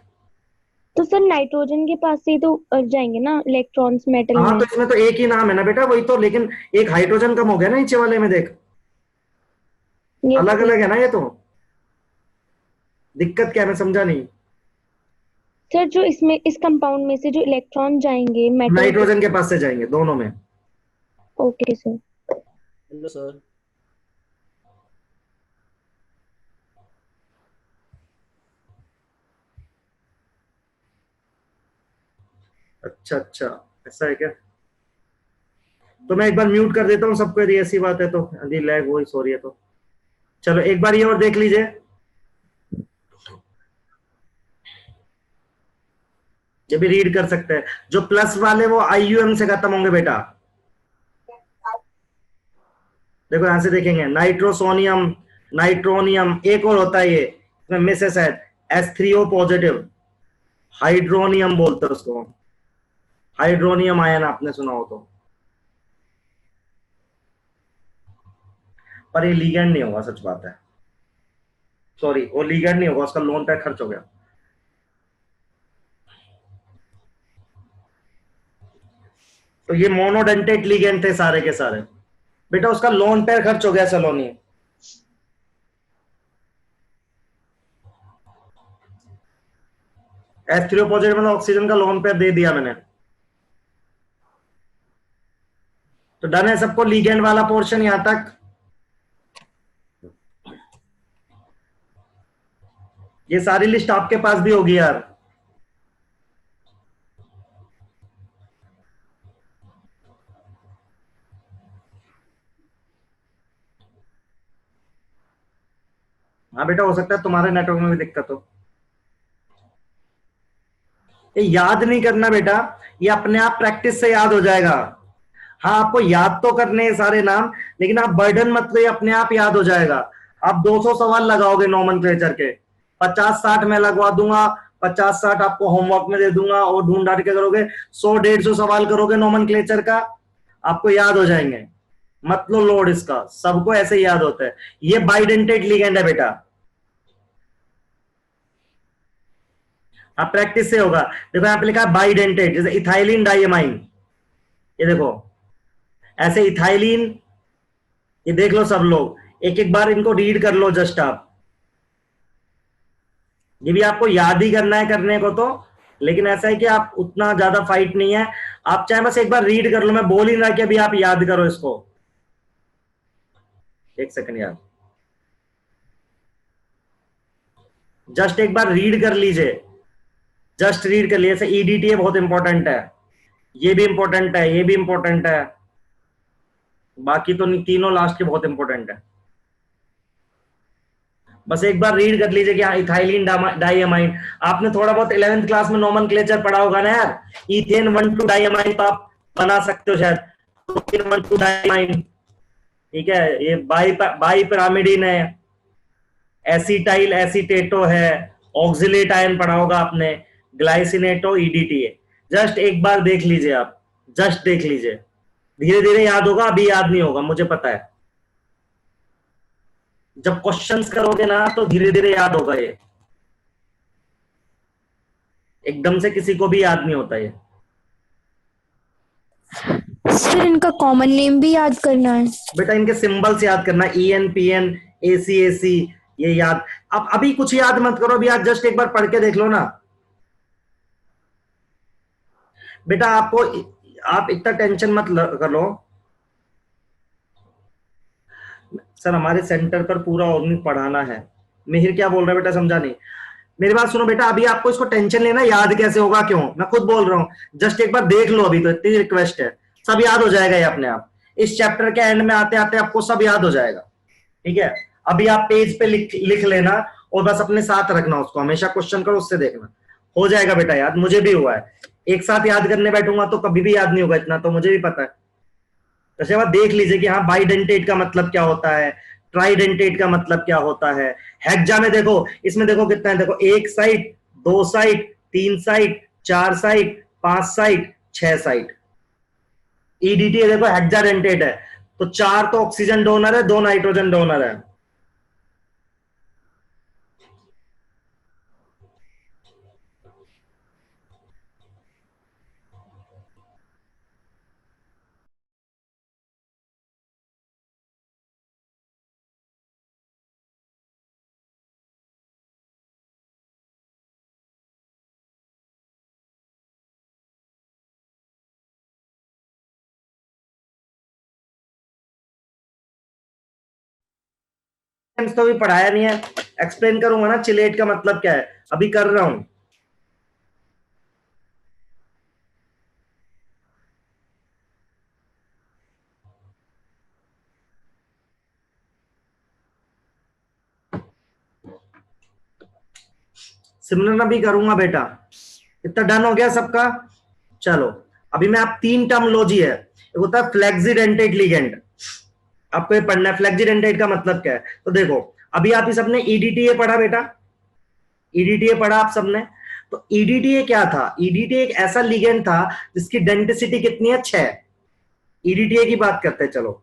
[SPEAKER 2] तो सर नाइट्रोजन के पास से ही तो जाएंगे ना इलेक्ट्रॉन्स मेटल
[SPEAKER 1] हाँ
[SPEAKER 2] में?
[SPEAKER 1] तो इसमें तो एक ही नाम है ना बेटा, वही तो, लेकिन एक हाइड्रोजन कम हो गया ना नीचे वाले में, देख अलग अलग है ना ये, तो दिक्कत क्या है, मैं समझा नहीं।
[SPEAKER 2] सर जो इसमें इस कंपाउंड में से जो इलेक्ट्रॉन जाएंगे मेटल,
[SPEAKER 1] नाइट्रोजन के पास से जाएंगे दोनों में।
[SPEAKER 2] Okay sir.
[SPEAKER 6] Hello sir.
[SPEAKER 1] अच्छा अच्छा, ऐसा है क्या? तो मैं एक बार म्यूट कर देता हूँ सबको, यदि ऐसी बात है तो, यदि लैग वॉइस हो रही है तो। चलो एक बार ये और देख लीजिए, ये भी रीड कर सकते हैं। जो प्लस वाले वो IUM से खत्म होंगे बेटा। देखो यहां से देखेंगे, नाइट्रोसोनियम, नाइट्रोनियम, एक और होता है ये, इसमें मिस है शायद, H3O पॉजिटिव, हाइड्रोनियम बोलते हैं उसको, हाइड्रोनियम आयन आपने सुना हो तो। पर ये लीगैंड नहीं होगा, सच बात है, सॉरी वो लीगैंड नहीं होगा, उसका लोन पैक खर्च हो गया। तो ये मोनोडेंटेट लीगैंड थे सारे के सारे बेटा, उसका लोन पैर खर्च हो गया सलोनी। H3O पॉजिटिव मतलब ऑक्सीजन का लोन पैर दे दिया मैंने। तो डन है सबको लीगैंड वाला पोर्शन यहां तक। ये सारी लिस्ट आपके पास भी होगी यार। हाँ बेटा, हो सकता है तुम्हारे नेटवर्क में भी दिक्कत हो। ये याद नहीं करना बेटा, ये अपने आप प्रैक्टिस से याद हो जाएगा। हाँ आपको याद तो करने हैं सारे नाम, लेकिन आप बर्डन मत लो, अपने आप याद हो जाएगा। आप 200 सवाल लगाओगे नोमेनक्लेचर के, 50-60 मैं लगवा दूंगा, 50-60 आपको होमवर्क में दे दूंगा और ढूंढ ढांड के करोगे, 100-150 सवाल करोगे नोमेनक्लेचर का, आपको याद हो जाएंगे। मत लो लोड इसका, सबको ऐसे ही याद होता है। ये बाइडेंटेट लिगेंड है बेटा, आप प्रैक्टिस से होगा। देखो यहां पे लिखा है बाइडेंटेट, जैसे इथाइलिन डाइएमाइन, ये देखो ऐसे इथाइलिन, ये देख लो सब लोग, एक एक बार इनको रीड कर लो जस्ट आप। ये भी आपको याद ही करना है करने को तो, लेकिन ऐसा है कि आप उतना ज्यादा फाइट नहीं है, आप चाहे बस एक बार रीड कर लो, मैं बोल ही रहा कि अभी आप याद करो इसको। एक सेकंड यार, जस्ट एक बार रीड कर लीजिए, जस्ट रीड कर लिए। EDTA बहुत इंपॉर्टेंट है, ये भी इंपॉर्टेंट है, ये भी इंपॉर्टेंट है, बाकी तो नहीं, तीनों लास्ट के बहुत इंपॉर्टेंट है। बस एक बार रीड कर लीजिए कि हाँ इथाइलिन डाइएमाइन, आपने थोड़ा बहुत 11th क्लास में नोमेनक्लेचर पढ़ा होगा ना यार। इथेन 1,2 डाइएमाइन तो आप बना सकते हो शायद, 1,2 डाइएमाइन, ठीक है। ये बाई पिरामिडिन है, एसिटाइल एसीटेटो है, ऑक्सिलेट आयन पढ़ा होगा आपने, ग्लाइसिनेटो, EDTA। जस्ट एक बार देख लीजिए आप, जस्ट देख लीजिए, धीरे धीरे याद होगा, अभी याद नहीं होगा मुझे पता है। जब क्वेश्चंस करोगे ना तो धीरे धीरे याद होगा, ये एकदम से किसी को भी याद नहीं होता ये।
[SPEAKER 2] सर इनका कॉमन नेम भी याद करना है
[SPEAKER 1] बेटा इनके सिंबल्स याद करना, EN PN ACAC, ये याद। अब अभी कुछ याद मत करो, अभी आज जस्ट एक बार पढ़ के देख लो ना बेटा। आपको, आप इतना टेंशन मत कर लो सर, हमारे सेंटर पर पूरा ऑर्गेनिक पढ़ाना है। मिहिर क्या बोल रहा है बेटा, समझा नहीं। मेरी बात सुनो बेटा, अभी आपको इसको टेंशन लेना, याद कैसे होगा, क्यों, मैं खुद बोल रहा हूं, जस्ट एक बार देख लो अभी, तो इतनी रिक्वेस्ट है, सब याद हो जाएगा ये अपने आप। इस चैप्टर के एंड में आते आते आपको सब याद हो जाएगा, ठीक है। अभी आप पेज पे लिख लेना और बस अपने साथ रखना उसको, हमेशा क्वेश्चन करो, उससे देखना, हो जाएगा बेटा याद। मुझे भी हुआ है, एक साथ याद करने बैठूंगा तो कभी भी याद नहीं होगा इतना, तो मुझे भी पता है। उसके बाद देख लीजिए कि हाँ बाइडेंटेट का मतलब क्या होता है, ट्राइडेंटेट का मतलब क्या होता है। हेक्सा में देखो, इसमें देखो कितना है, देखो 1 site, 2 site, 3 site, 4 site, 5 site, 6 site. EDTA देखो हेक्साडेंटेट है, तो 4 तो ऑक्सीजन डोनर है, 2 नाइट्रोजन डोनर है। तो भी पढ़ाया नहीं है, एक्सप्लेन करूंगा ना चिलेट का मतलब क्या है, अभी कर रहा हूं। सिमरन अभी करूंगा बेटा। इतना डन हो गया सबका? चलो अभी मैं आप 3 टर्मोलॉजी है, एक होता है फ्लेक्सिडेंटेड लिगेंड, आपको ये पढ़ना है फ्लेक्सिडेंटेड का मतलब क्या है। तो देखो अभी आप ही सबने ईडीटीए पढ़ा बेटा, ईडीटीए पढ़ा आप सबने। तो ईडीटीए क्या था? ईडीटीए एक ऐसा लिगेंड था जिसकी डेंसिटी कितनी है? 6। ईडीटीए की बात करते हैं चलो।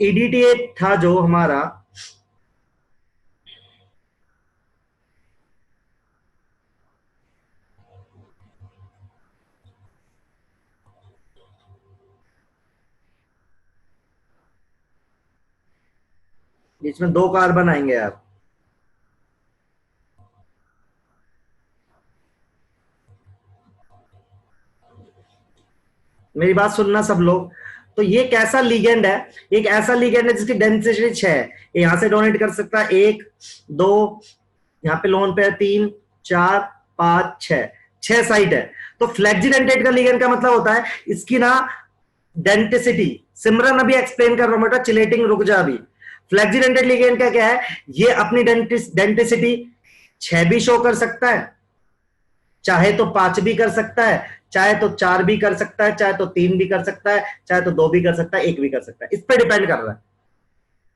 [SPEAKER 1] ईडीटीए था जो हमारा बीच में 2 कार्बन आएंगे यार, मेरी बात सुनना सब लोग। तो ये कैसा लिगेंड है? एक ऐसा लिगेंड है जिसकी डेंसिटी 6 है। यहां से डोनेट कर सकता है 1 2, यहाँ पे लोन पे 3 4 5 6, 6 साइड है। तो फ्लेक्सिडेंटेड का लिगेंड का मतलब होता है इसकी ना डेंटिसिटी, सिमरन अभी एक्सप्लेन कर रहा हूं बेटा, चिलेटिंग रुक जा अभी। फ्लेक्सिडेंटेड लिगेंड का क्या है? ये अपनी डेंटिसिटी 6 भी शो कर सकता है, चाहे तो 5 भी कर सकता है, चाहे तो 4 भी कर सकता है, चाहे तो 3 भी कर सकता है, चाहे तो 2 भी कर सकता है, 1 भी कर सकता है, इस पर डिपेंड कर रहा है।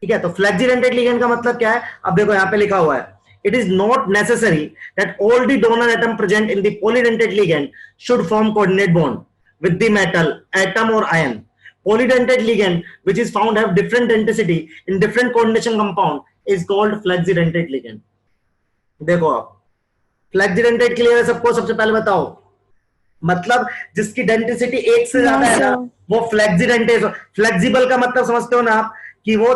[SPEAKER 1] ठीक है, तो फ्लेक्सिडेंटेड लिगेंड का मतलब क्या है? अब देखो यहां पे लिखा हुआ है, it is not necessary that all the donor atom present in the polydentate ligand should form coordinate bond with the metal atom और ion. Polydentate ligand which is found have different denticity in different coordination compound is called flexidentate ligand। देखो आप फ्लेक्सिडेंटेड के लिए सबको सबसे पहले बताओ, मतलब जिसकी डेंसिटी 1 से ज्यादा है ना वो फ्लेक्सिडेंटेड। फ्लेक्सिबल का मतलब समझते हो ना आप, कि वो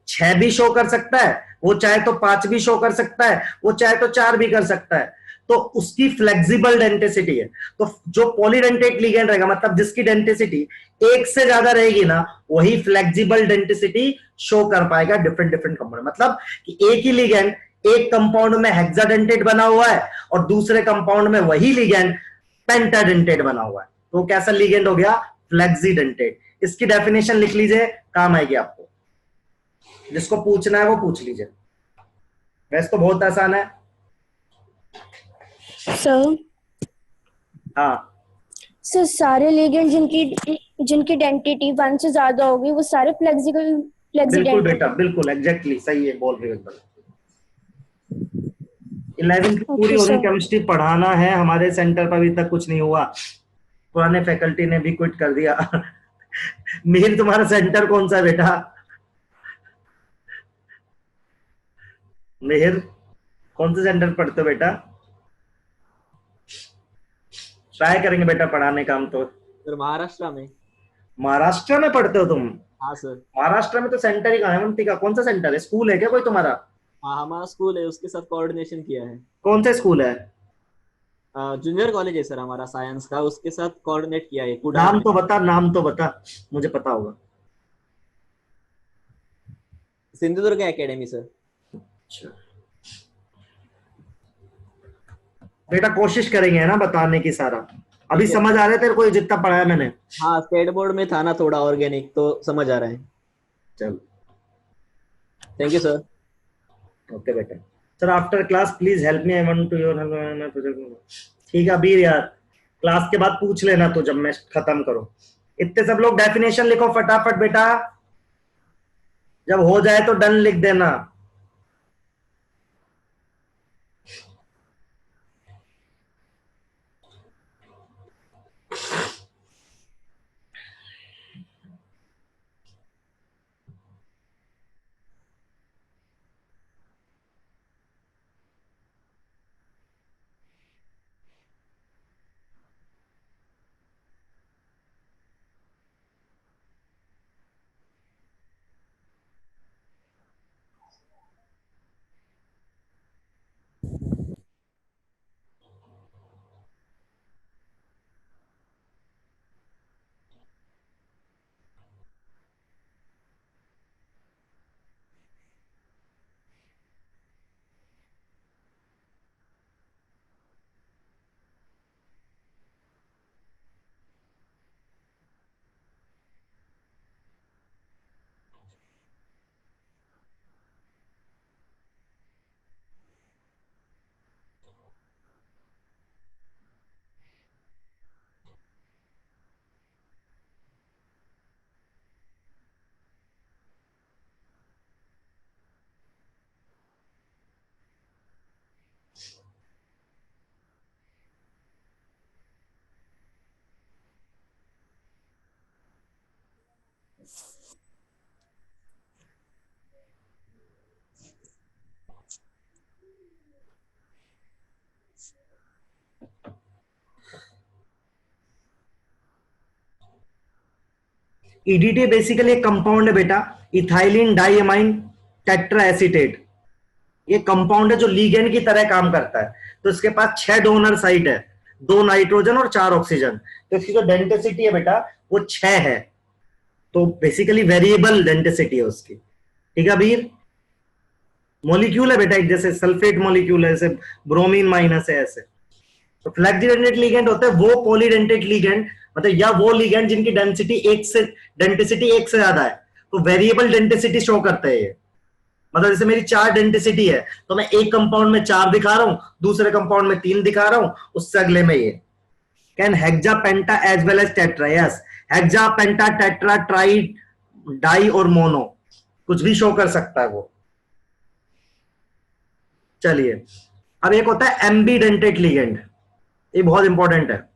[SPEAKER 1] 6 भी शो कर सकता है, वो चाहे तो 5 भी शो कर सकता है, वो चाहे तो 4 भी कर सकता है, तो उसकी फ्लेक्सिबल डेंसिटी है। तो जो पॉलीडेंटेट लिगेंड रहेगा, मतलब जिसकी डेंसिटी 1 से ज्यादा रहेगी ना, वही फ्लेक्सिबल डेंसिटी शो कर पाएगा डिफरेंट डिफरेंट कंपाउंड। मतलब कि एक ही लिगेंड एक कंपाउंड में हेक्साडेंटेट बना हुआ है और दूसरे कंपाउंड में वही लिगेंड पेंटाडेंटेट बना हुआ है, तो कैसा लिगेंड हो गया? फ्लेक्सिडेंटेट। इसकी डेफिनेशन लिख लीजिए, काम आएगी आपको, जिसको पूछना है वो पूछ लीजिए, वैसे तो बहुत आसान है।
[SPEAKER 2] सर
[SPEAKER 1] हाँ
[SPEAKER 2] सर सारे लिगेंड जिनकी जिनकी डेंसिटी 1 से ज्यादा होगी वो सारे
[SPEAKER 1] बिल्कुल
[SPEAKER 2] फ्लेक्सिडेंट।
[SPEAKER 1] बेटा, बिल्कुल एग्जैक्टली सही है, बोल रही हो एकदम। 11वीं की पूरी
[SPEAKER 2] ओके
[SPEAKER 1] होनी,
[SPEAKER 2] सर।
[SPEAKER 1] केमिस्ट्री पढ़ाना है हमारे सेंटर पर, अभी तक कुछ नहीं हुआ, पुराने फैकल्टी ने भी क्विट कर दिया। मिहिर तुम्हारा सेंटर कौन सा है बेटा? मिहिर कौन से सेंटर पढ़ते हो बेटा? ट्राई करेंगे बेटा पढ़ाने का हम तो।
[SPEAKER 6] सर महाराष्ट्र में।
[SPEAKER 1] महाराष्ट्र में पढ़ते हो तुम?
[SPEAKER 6] हाँ सर।
[SPEAKER 1] महाराष्ट्र में तो सेंटर ही कहाँ है अवंती का? कौन सा सेंटर है? स्कूल है क्या कोई तुम्हारा?
[SPEAKER 6] हाँ हमारा स्कूल है, उसके साथ कोऑर्डिनेशन किया है।
[SPEAKER 1] कौन सा स्कूल है?
[SPEAKER 6] जूनियर कॉलेज है सर हमारा साइंस का, उसके साथ कोऑर्डिनेट किया है कुडाल
[SPEAKER 1] नाम
[SPEAKER 6] में।
[SPEAKER 1] तो बता, नाम तो बता, मुझे पता होगा।
[SPEAKER 6] Sindhudurg academy sir.
[SPEAKER 1] अच्छा बेटा, कोशिश करेंगे है ना बताने की सारा। अभी
[SPEAKER 6] ठीक है।
[SPEAKER 1] समझ आ रहा है तेरे को ये जितना पढ़ाया मैंने?
[SPEAKER 6] हाँ स्टेट बोर्ड में था ना थोड़ा ऑर्गेनिक, तो समझ आ रहा है।
[SPEAKER 1] चल
[SPEAKER 6] थैंक यू सर।
[SPEAKER 1] ओके बेटा। Sir after class please help me, I want to your help project. ठीक है अभी यार, क्लास के बाद पूछ लेना तो जब मैं खत्म करूं। इतने सब लोग डेफिनेशन लिखो फटाफट बेटा, जब हो जाए तो डन लिख देना। ईडीटी बेसिकली एक कंपाउंड है बेटा, इथाइलिन डाइअमाइन टेट्राएसीटेट। ये कंपाउंड है जो लीगेंड की तरह काम करता है। तो इसके पास 6 डोनर साइट है, 2 नाइट्रोजन और 4 ऑक्सीजन। तो इसकी जो डेंसिटी है बेटा वो 6 है। तो बेसिकली वेरिएबल डेंसिटी है उसकी। ठीक है वीर, मॉलिक्यूल है बेटा एक, जैसे सल्फेट मॉलिक्यूल है, जैसे ब्रोमीन माइनस है ऐसे। तो फ्लेक्सीडेंटेट लिगेंड होते हैं वो पॉलीडेंटेट लिगेंड, मतलब या वो लिगेंड जिनकी डेंसिटी एक से ज्यादा है, तो वेरिएबल डेंसिटी शो करते हैं ये। मतलब जैसे मेरी 4 डेंसिटी है तो मैं एक कंपाउंड में 4 दिखा रहा हूं, दूसरे कंपाउंड में 3 दिखा रहा हूं, उससे अगले में ये। Can hexa penta as well as tetra, yes hexa penta tetra tri di और मोनो कुछ भी शो कर सकता है वो। चलिए अब एक होता है एम्बीडेंटेट लिगेंड, ये बहुत इंपॉर्टेंट है।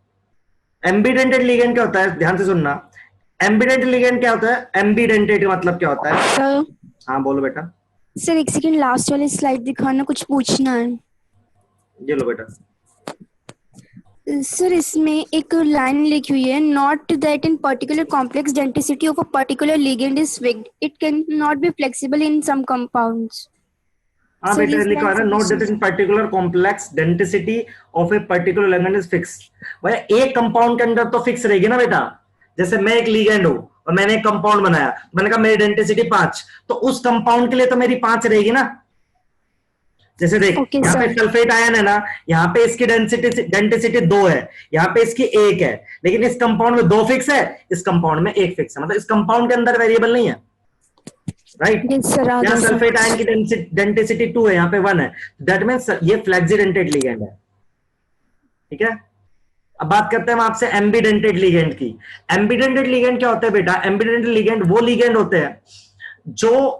[SPEAKER 1] एम्बीडेंटेट लिगेंड क्या होता है, ध्यान से सुनना। एम्बीडेंटेट लिगेंड क्या होता है, एम्बीडेंटेट मतलब क्या होता है?
[SPEAKER 2] सर
[SPEAKER 1] हाँ बोलो बेटा।
[SPEAKER 2] सर एक सेकंड लास्ट वाली स्लाइड दिखाना, कुछ पूछना है।
[SPEAKER 1] ये लो बेटा।
[SPEAKER 2] सर इसमें एक लाइन लिखी हुई है, not that in particular complex density of a particular ligand is fixed, it can not be flexible in some compounds.
[SPEAKER 1] हाँ बेटा लिखा है ना, not that in particular complex density of a particular ligand is fix. भाई एक compound के अंदर तो फिक्स रहेगी ना बेटा। जैसे मैं एक लिगेंड हूं और मैंने एक कंपाउंड बनाया, मैंने कहा मेरी डेंसिटी 5, तो उस कंपाउंड के लिए तो मेरी 5 रहेगी ना। जैसे देख
[SPEAKER 2] Okay,
[SPEAKER 1] यहाँ पे
[SPEAKER 2] sir.
[SPEAKER 1] सल्फेट आयन है ना, यहाँ पे इसकी डेंसिटी 2 है, यहाँ पे इसकी 1 है, लेकिन इस कंपाउंड में 2 फिक्स है, इस कंपाउंड में 1 फिक्स है। मतलब इस कंपाउंड के अंदर वेरिएबल नहीं है, राइट।
[SPEAKER 2] Yes, sir,
[SPEAKER 1] यहाँ
[SPEAKER 2] sir.
[SPEAKER 1] सल्फेट आयन की डेंसिटी 2 है, यहाँ पे 1 है, दैट मीन्स ये फ्लेक्सीडेंटेट लिगेंड है। ठीक है, अब बात करते हैं हम आपसे एम्बीडेंटेट लिगेंड की। एम्बीडेंटेट लिगेंड क्या होता है बेटा? एम्बीडेंटेट लिगेंड वो लिगेंड होते हैं जो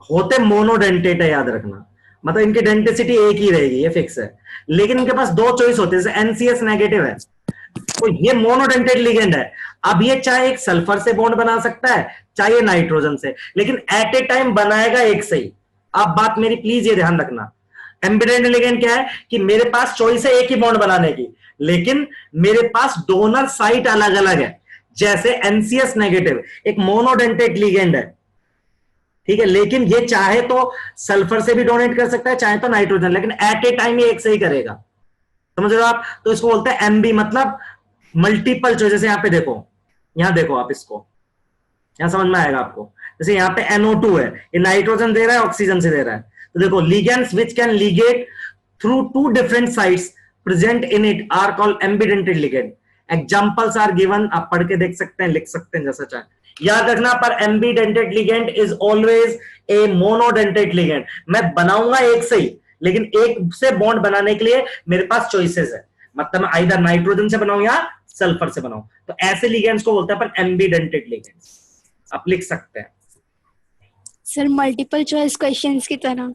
[SPEAKER 1] होते मोनोडेंटेट है, याद रखना। मतलब इनकी डेंसिटी एक ही रहेगी, ये फिक्स है, लेकिन इनके पास 2 चॉइस होते हैं। जैसे एनसीएस नेगेटिव है तो ये मोनोडेंटेट लिगेंड है। अब ये चाहे एक सल्फर से बॉन्ड बना सकता है, चाहे नाइट्रोजन से, लेकिन एट ए टाइम बनाएगा एक से ही। आप बात मेरी प्लीज ये ध्यान रखना, एम्बीडेंटेट लिगेंड क्या है कि मेरे पास चॉइस है एक ही बॉन्ड बनाने की, लेकिन मेरे पास डोनर साइट अलग अलग है। जैसे एनसीएस नेगेटिव एक मोनोडेंटेट लिगेंड है, ठीक है, लेकिन ये चाहे तो सल्फर से भी डोनेट कर सकता है, चाहे तो नाइट्रोजन, लेकिन एट ए टाइम ये एक से ही करेगा। समझ रहे हो आप? तो इसको बोलते हैं एमबी, मतलब मल्टीपल चॉइस। जैसे यहाँ पे देखो, यहां देखो आप, इसको यहां समझ में आएगा आपको। जैसे यहाँ पे NO2 है, ये नाइट्रोजन दे रहा है, ऑक्सीजन से दे रहा है। तो देखो ligands which can ligate through 2 different sites present in it are called ambidentate ligand. Examples are given, आप पढ़ के देख सकते हैं, लिख सकते हैं जैसा चाहे। याद रखना, पर ambidentate ligand is always a monodentate ligand. मैं बनाऊंगा एक से ही, लेकिन एक से बॉन्ड बनाने के लिए मेरे पास चॉइसेस है, मतलब मैं आइदर नाइट्रोजन से बनाऊं या सल्फर से बनाऊं। तो ऐसे लिगेंड्स को बोलते हैं पर एम्बीडेंटेट लिगेंड्स। आप लिख सकते हैं
[SPEAKER 2] सर मल्टीपल चॉइस क्वेश्चंस की तरह।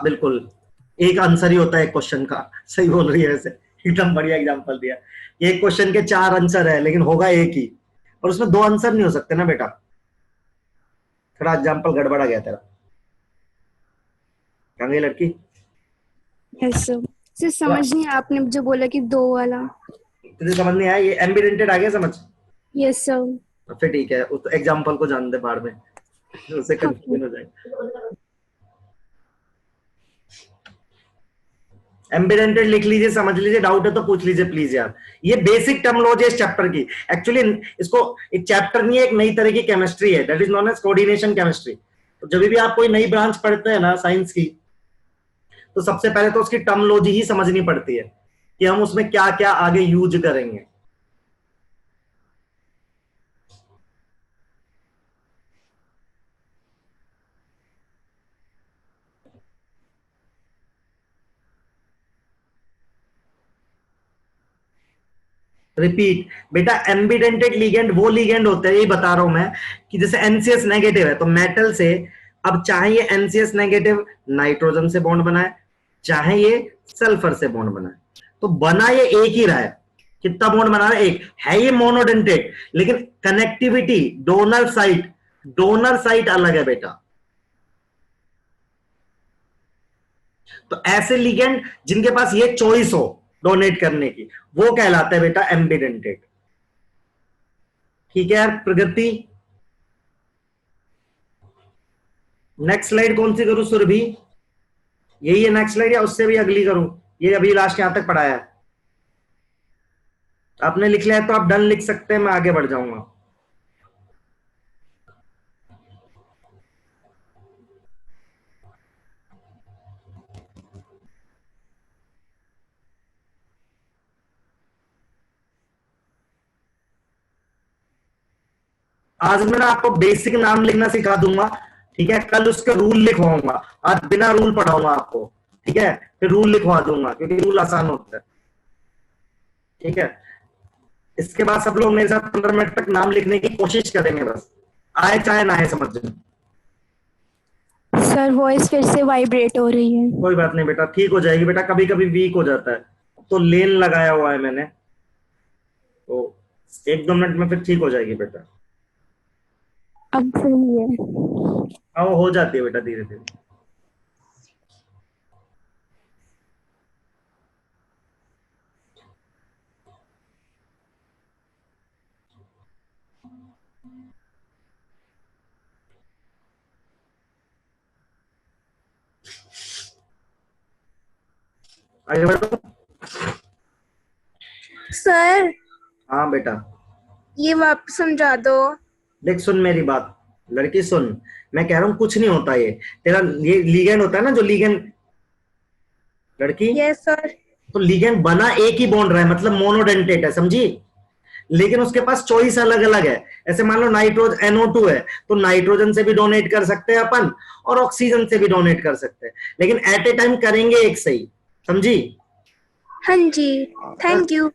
[SPEAKER 1] बिल्कुल, एक आंसर ही होता है एक क्वेश्चन का। सही बोल रही है, वैसे एकदम बढ़िया एग्जांपल दिया। एक क्वेश्चन के 4 आंसर है, लेकिन होगा एक ही, और उसमें 2 आंसर नहीं हो सकते ना बेटा। थोड़ा एग्जांपल गड़बड़ा गया तेरा। कहाँ गई लड़की?
[SPEAKER 2] Yes sir. सर समझ नहीं, आपने जो बोला कि 2 वाला।
[SPEAKER 1] तुझे समझ नहीं आया? ये एम्बीडेंटेट आ गया समझ?
[SPEAKER 2] Yes sir.
[SPEAKER 1] तो फिर ठीक है, उस एग्जांपल को जान दे बाहर में, उससे कंफ्यूजन हो जाएगा। एम्बीडेंटेट लिख लीजिए, समझ लीजिए, डाउट है तो पूछ लीजिए प्लीज यार। ये बेसिक टर्मिनोलॉजी इस चैप्टर की। एक्चुअली इसको एक चैप्टर नहीं है, एक नई तरह की केमिस्ट्री है, that is known as coordination chemistry. तो जब भी आप कोई नई ब्रांच पढ़ते हैं ना साइंस की, तो सबसे पहले तो उसकी टर्मिनोलॉजी ही समझनी पड़ती है कि हम उसमें क्या क्या आगे यूज करेंगे। रिपीट बेटा, एम्बीडेंटेट लिगेंड वो लिगेंड होते हैं, यही बता रहा हूं मैं, कि जैसे एनसीएस नेगेटिव है तो मेटल से, अब चाहे ये एनसीएस नेगेटिव नाइट्रोजन से बॉन्ड बनाए, चाहे ये सल्फर से बॉन्ड बनाए, तो बना ये एक ही रहा है। कितना बॉन्ड बना रहा है? एक है। ये मोनोडेंटेट, लेकिन कनेक्टिविटी डोनर साइट अलग है बेटा। तो ऐसे लिगेंड जिनके पास ये चॉइस हो डोनेट करने की, वो कहलाता है बेटा एम्बीडेंटेट। ठीक है यार प्रगति। नेक्स्ट स्लाइड कौन सी करूं सुरभि? यही है नेक्स्ट स्लाइड या उससे भी अगली करूं? ये अभी लास्ट यहां तक पढ़ाया है। आपने लिख लिया है तो आप डन लिख सकते हैं, मैं आगे बढ़ जाऊंगा। आज मैं ना आपको बेसिक नाम लिखना सिखा दूंगा, ठीक है? कल उसके रूल लिखवाऊंगा, आज बिना रूल पढ़ाऊंगा आपको, ठीक है? फिर रूल लिखवा दूंगा क्योंकि रूल आसान होता है, ठीक है? इसके बाद सब लोग मेरे साथ 15 मिनट तक नाम लिखने की कोशिश करेंगे, बस आए चाहे ना आए समझ में।
[SPEAKER 2] सर वॉइस फिर से वाइब्रेट हो रही है।
[SPEAKER 1] कोई बात नहीं बेटा, ठीक हो जाएगी बेटा, कभी कभी वीक हो जाता है तो लेन लगाया हुआ है मैंने, तो 1-2 मिनट में फिर ठीक हो जाएगी बेटा।
[SPEAKER 2] अब सही है।
[SPEAKER 1] हाँ वो हो जाती है बेटा धीरे धीरे। आगे बढ़ो।
[SPEAKER 7] सर
[SPEAKER 1] हाँ बेटा,
[SPEAKER 7] ये वापस समझा दो।
[SPEAKER 1] देख सुन मेरी बात लड़की, सुन मैं कह रहा हूँ कुछ नहीं होता, ये तेरा ये लीगेंड होता है ना, जो लीगेंड लड़की,
[SPEAKER 7] यस सर।
[SPEAKER 1] तो लीगेंड बना एक ही बॉन्ड रहा है, मतलब मोनोडेंटेट है, समझी? लेकिन उसके पास चॉइस अलग अलग है। ऐसे मान लो नाइट्रोजन NO2 है तो नाइट्रोजन से भी डोनेट कर सकते हैं अपन और ऑक्सीजन से भी डोनेट कर सकते हैं, लेकिन एट ए टाइम करेंगे एक सही, समझी?
[SPEAKER 7] हाँ जी, थैंक यू।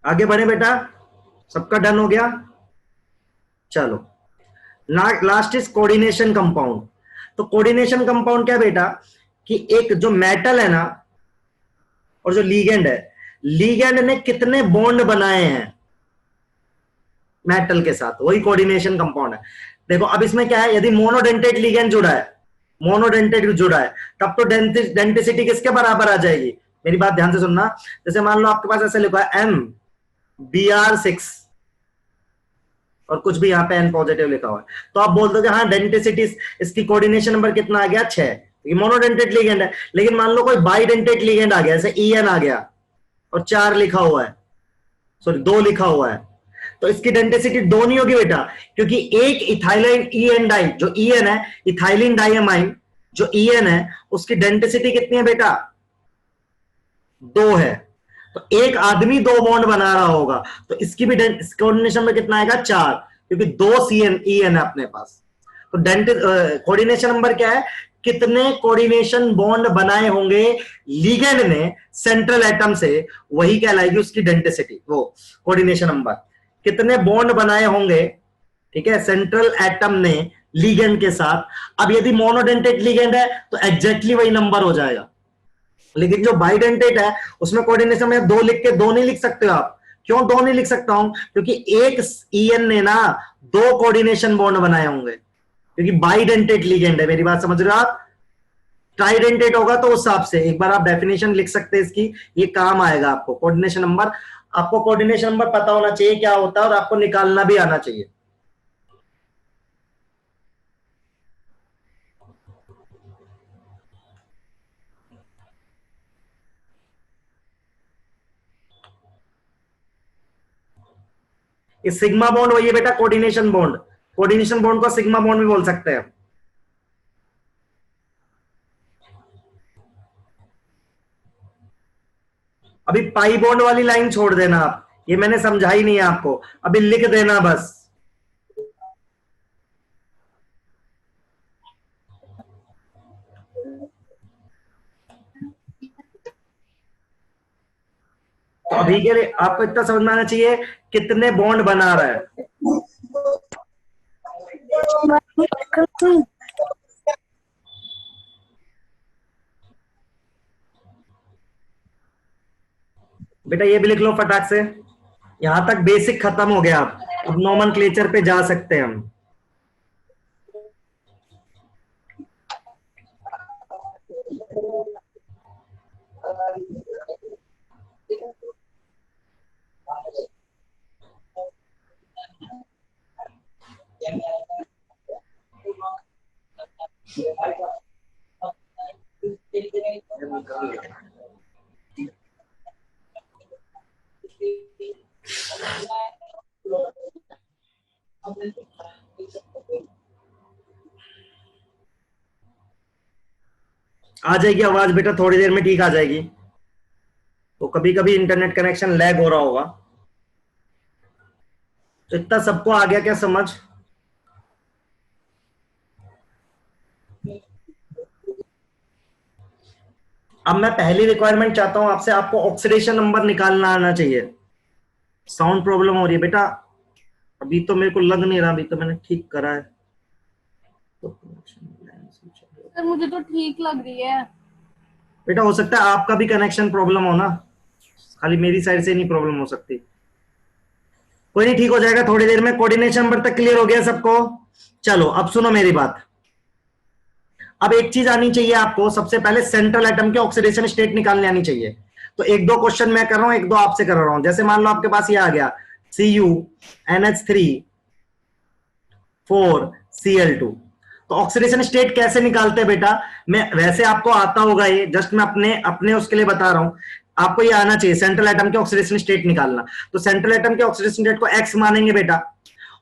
[SPEAKER 1] आगे बढ़े बेटा, सबका डन हो गया? चलो लास्ट इज कोऑर्डिनेशन कंपाउंड। तो कोऑर्डिनेशन कंपाउंड क्या बेटा, कि एक जो मेटल है ना और जो लीगेंड है, लीगेंड ने कितने बॉन्ड बनाए हैं मेटल के साथ, वही कोऑर्डिनेशन कंपाउंड है। देखो अब इसमें क्या है, यदि मोनोडेंटेट लीगेंड जुड़ा है, मोनोडेंटेट जुड़ा है, तब तो डेंसिटी किसके बराबर आ जाएगी? मेरी बात ध्यान से सुनना। जैसे मान लो आपके पास ऐसे लिखा है MBr6 और कुछ भी यहाँ पे N पॉजिटिव लिखा हुआ है, तो आप बोल दोगे हाँ डेंटिसिटी, इसकी कोऑर्डिनेशन नंबर कितना आ गया? 6। ये मोनोडेंटेट लीगेंड है। लेकिन मान लो कोई बाइडेंटेट लीगेंड आ गया, जैसे EN आ गया और 4 लिखा हुआ है, सॉरी 2 लिखा हुआ है, तो इसकी डेंसिटी 2 नहीं होगी बेटा, क्योंकि एक इथाइलिन EN डाई, जो EN है इथाइलिन डाइअमाइन, जो EN है उसकी डेंसिटी कितनी है बेटा? 2 है। तो एक आदमी 2 बॉन्ड बना रहा होगा, तो इसकी भी कोऑर्डिनेशन में कितना आएगा? 4, क्योंकि 2 EN है अपने पास। तो कोऑर्डिनेशन नंबर क्या है? कितने कोऑर्डिनेशन बॉन्ड बनाए होंगे लीगेंड ने सेंट्रल एटम से, वही कहलाएगी उसकी डेंसिटी, वो कोऑर्डिनेशन नंबर। कितने बॉन्ड बनाए होंगे, ठीक है, सेंट्रल एटम ने लीगेंड के साथ। अब यदि मोनोडेंटेट लीगेंड है तो एग्जैक्टली वही नंबर हो जाएगा, लेकिन जो बाइडेंटेट है उसमें कोऑर्डिनेशन में 2 लिख के 2 नहीं लिख सकते हो आप। क्यों 2 नहीं लिख सकता हूं? क्योंकि एक EN ने ना 2 कोऑर्डिनेशन बॉन्ड बनाए होंगे, क्योंकि बाइडेंटेट लीगेंड है। मेरी बात समझ रहे हो आप? ट्राइडेंटेट होगा तो उस हिसाब से एक बार आप डेफिनेशन लिख सकते हैं इसकी, ये काम आएगा आपको। कोऑर्डिनेशन नंबर, आपको कोऑर्डिनेशन नंबर पता होना चाहिए क्या होता है और आपको निकालना भी आना चाहिए। ये सिग्मा बॉन्ड वही है बेटा, कोऑर्डिनेशन बॉन्ड। कोऑर्डिनेशन बॉन्ड को सिग्मा बॉन्ड भी बोल सकते हैं। अभी पाई बॉन्ड वाली लाइन छोड़ देना आप, ये मैंने समझाई नहीं है आपको, अभी लिख देना बस। तो अभी के लिए आपको इतना समझ में आना चाहिए कितने बॉन्ड बना रहा है। बेटा ये भी लिख लो फटाक से, यहां तक बेसिक खत्म हो गया। अब नोमेनक्लेचर पे जा सकते हैं हम। आ जाएगी आवाज बेटा, थोड़ी देर में ठीक आ जाएगी। तो कभी कभी इंटरनेट कनेक्शन लैग हो रहा होगा। तो इतना सबको आ गया क्या समझ? अब मैं पहली रिक्वायरमेंट चाहता हूं आपसे, आपको ऑक्सीडेशन नंबर निकालना आना चाहिए। साउंड प्रॉब्लम हो रही है बेटा, अभी तो मेरे को लग नहीं रहा, अभी तो मैंने ठीक करा है।
[SPEAKER 5] सर मुझे तो ठीक लग रही है।
[SPEAKER 1] बेटा हो सकता है आपका भी कनेक्शन प्रॉब्लम हो ना, खाली मेरी साइड से नहीं प्रॉब्लम हो सकती। कोई नहीं, ठीक हो जाएगा थोड़ी देर में। कोऑर्डिनेशन नंबर तक क्लियर हो गया सबको? चलो अब सुनो मेरी बात। अब एक चीज आनी चाहिए आपको, सबसे पहले सेंट्रल एटम के ऑक्सीडेशन स्टेट निकालने आनी चाहिए। तो एक दो क्वेश्चन मैं कर रहा हूं, एक दो आपसे कर रहा हूं। जैसे मान लो आपके पास ये आ गया CuNH3 4Cl2। तो ऑक्सीडेशन स्टेट कैसे निकालते हैं बेटा? मैं वैसे आपको आता होगा ये, जस्ट मैं अपने अपने उसके लिए बता रहा हूं। आपको ये आना चाहिए सेंट्रल एटम के ऑक्सीडेशन स्टेट निकालना। तो सेंट्रल एटम के ऑक्सीडेशन स्टेट को X मानेंगे बेटा,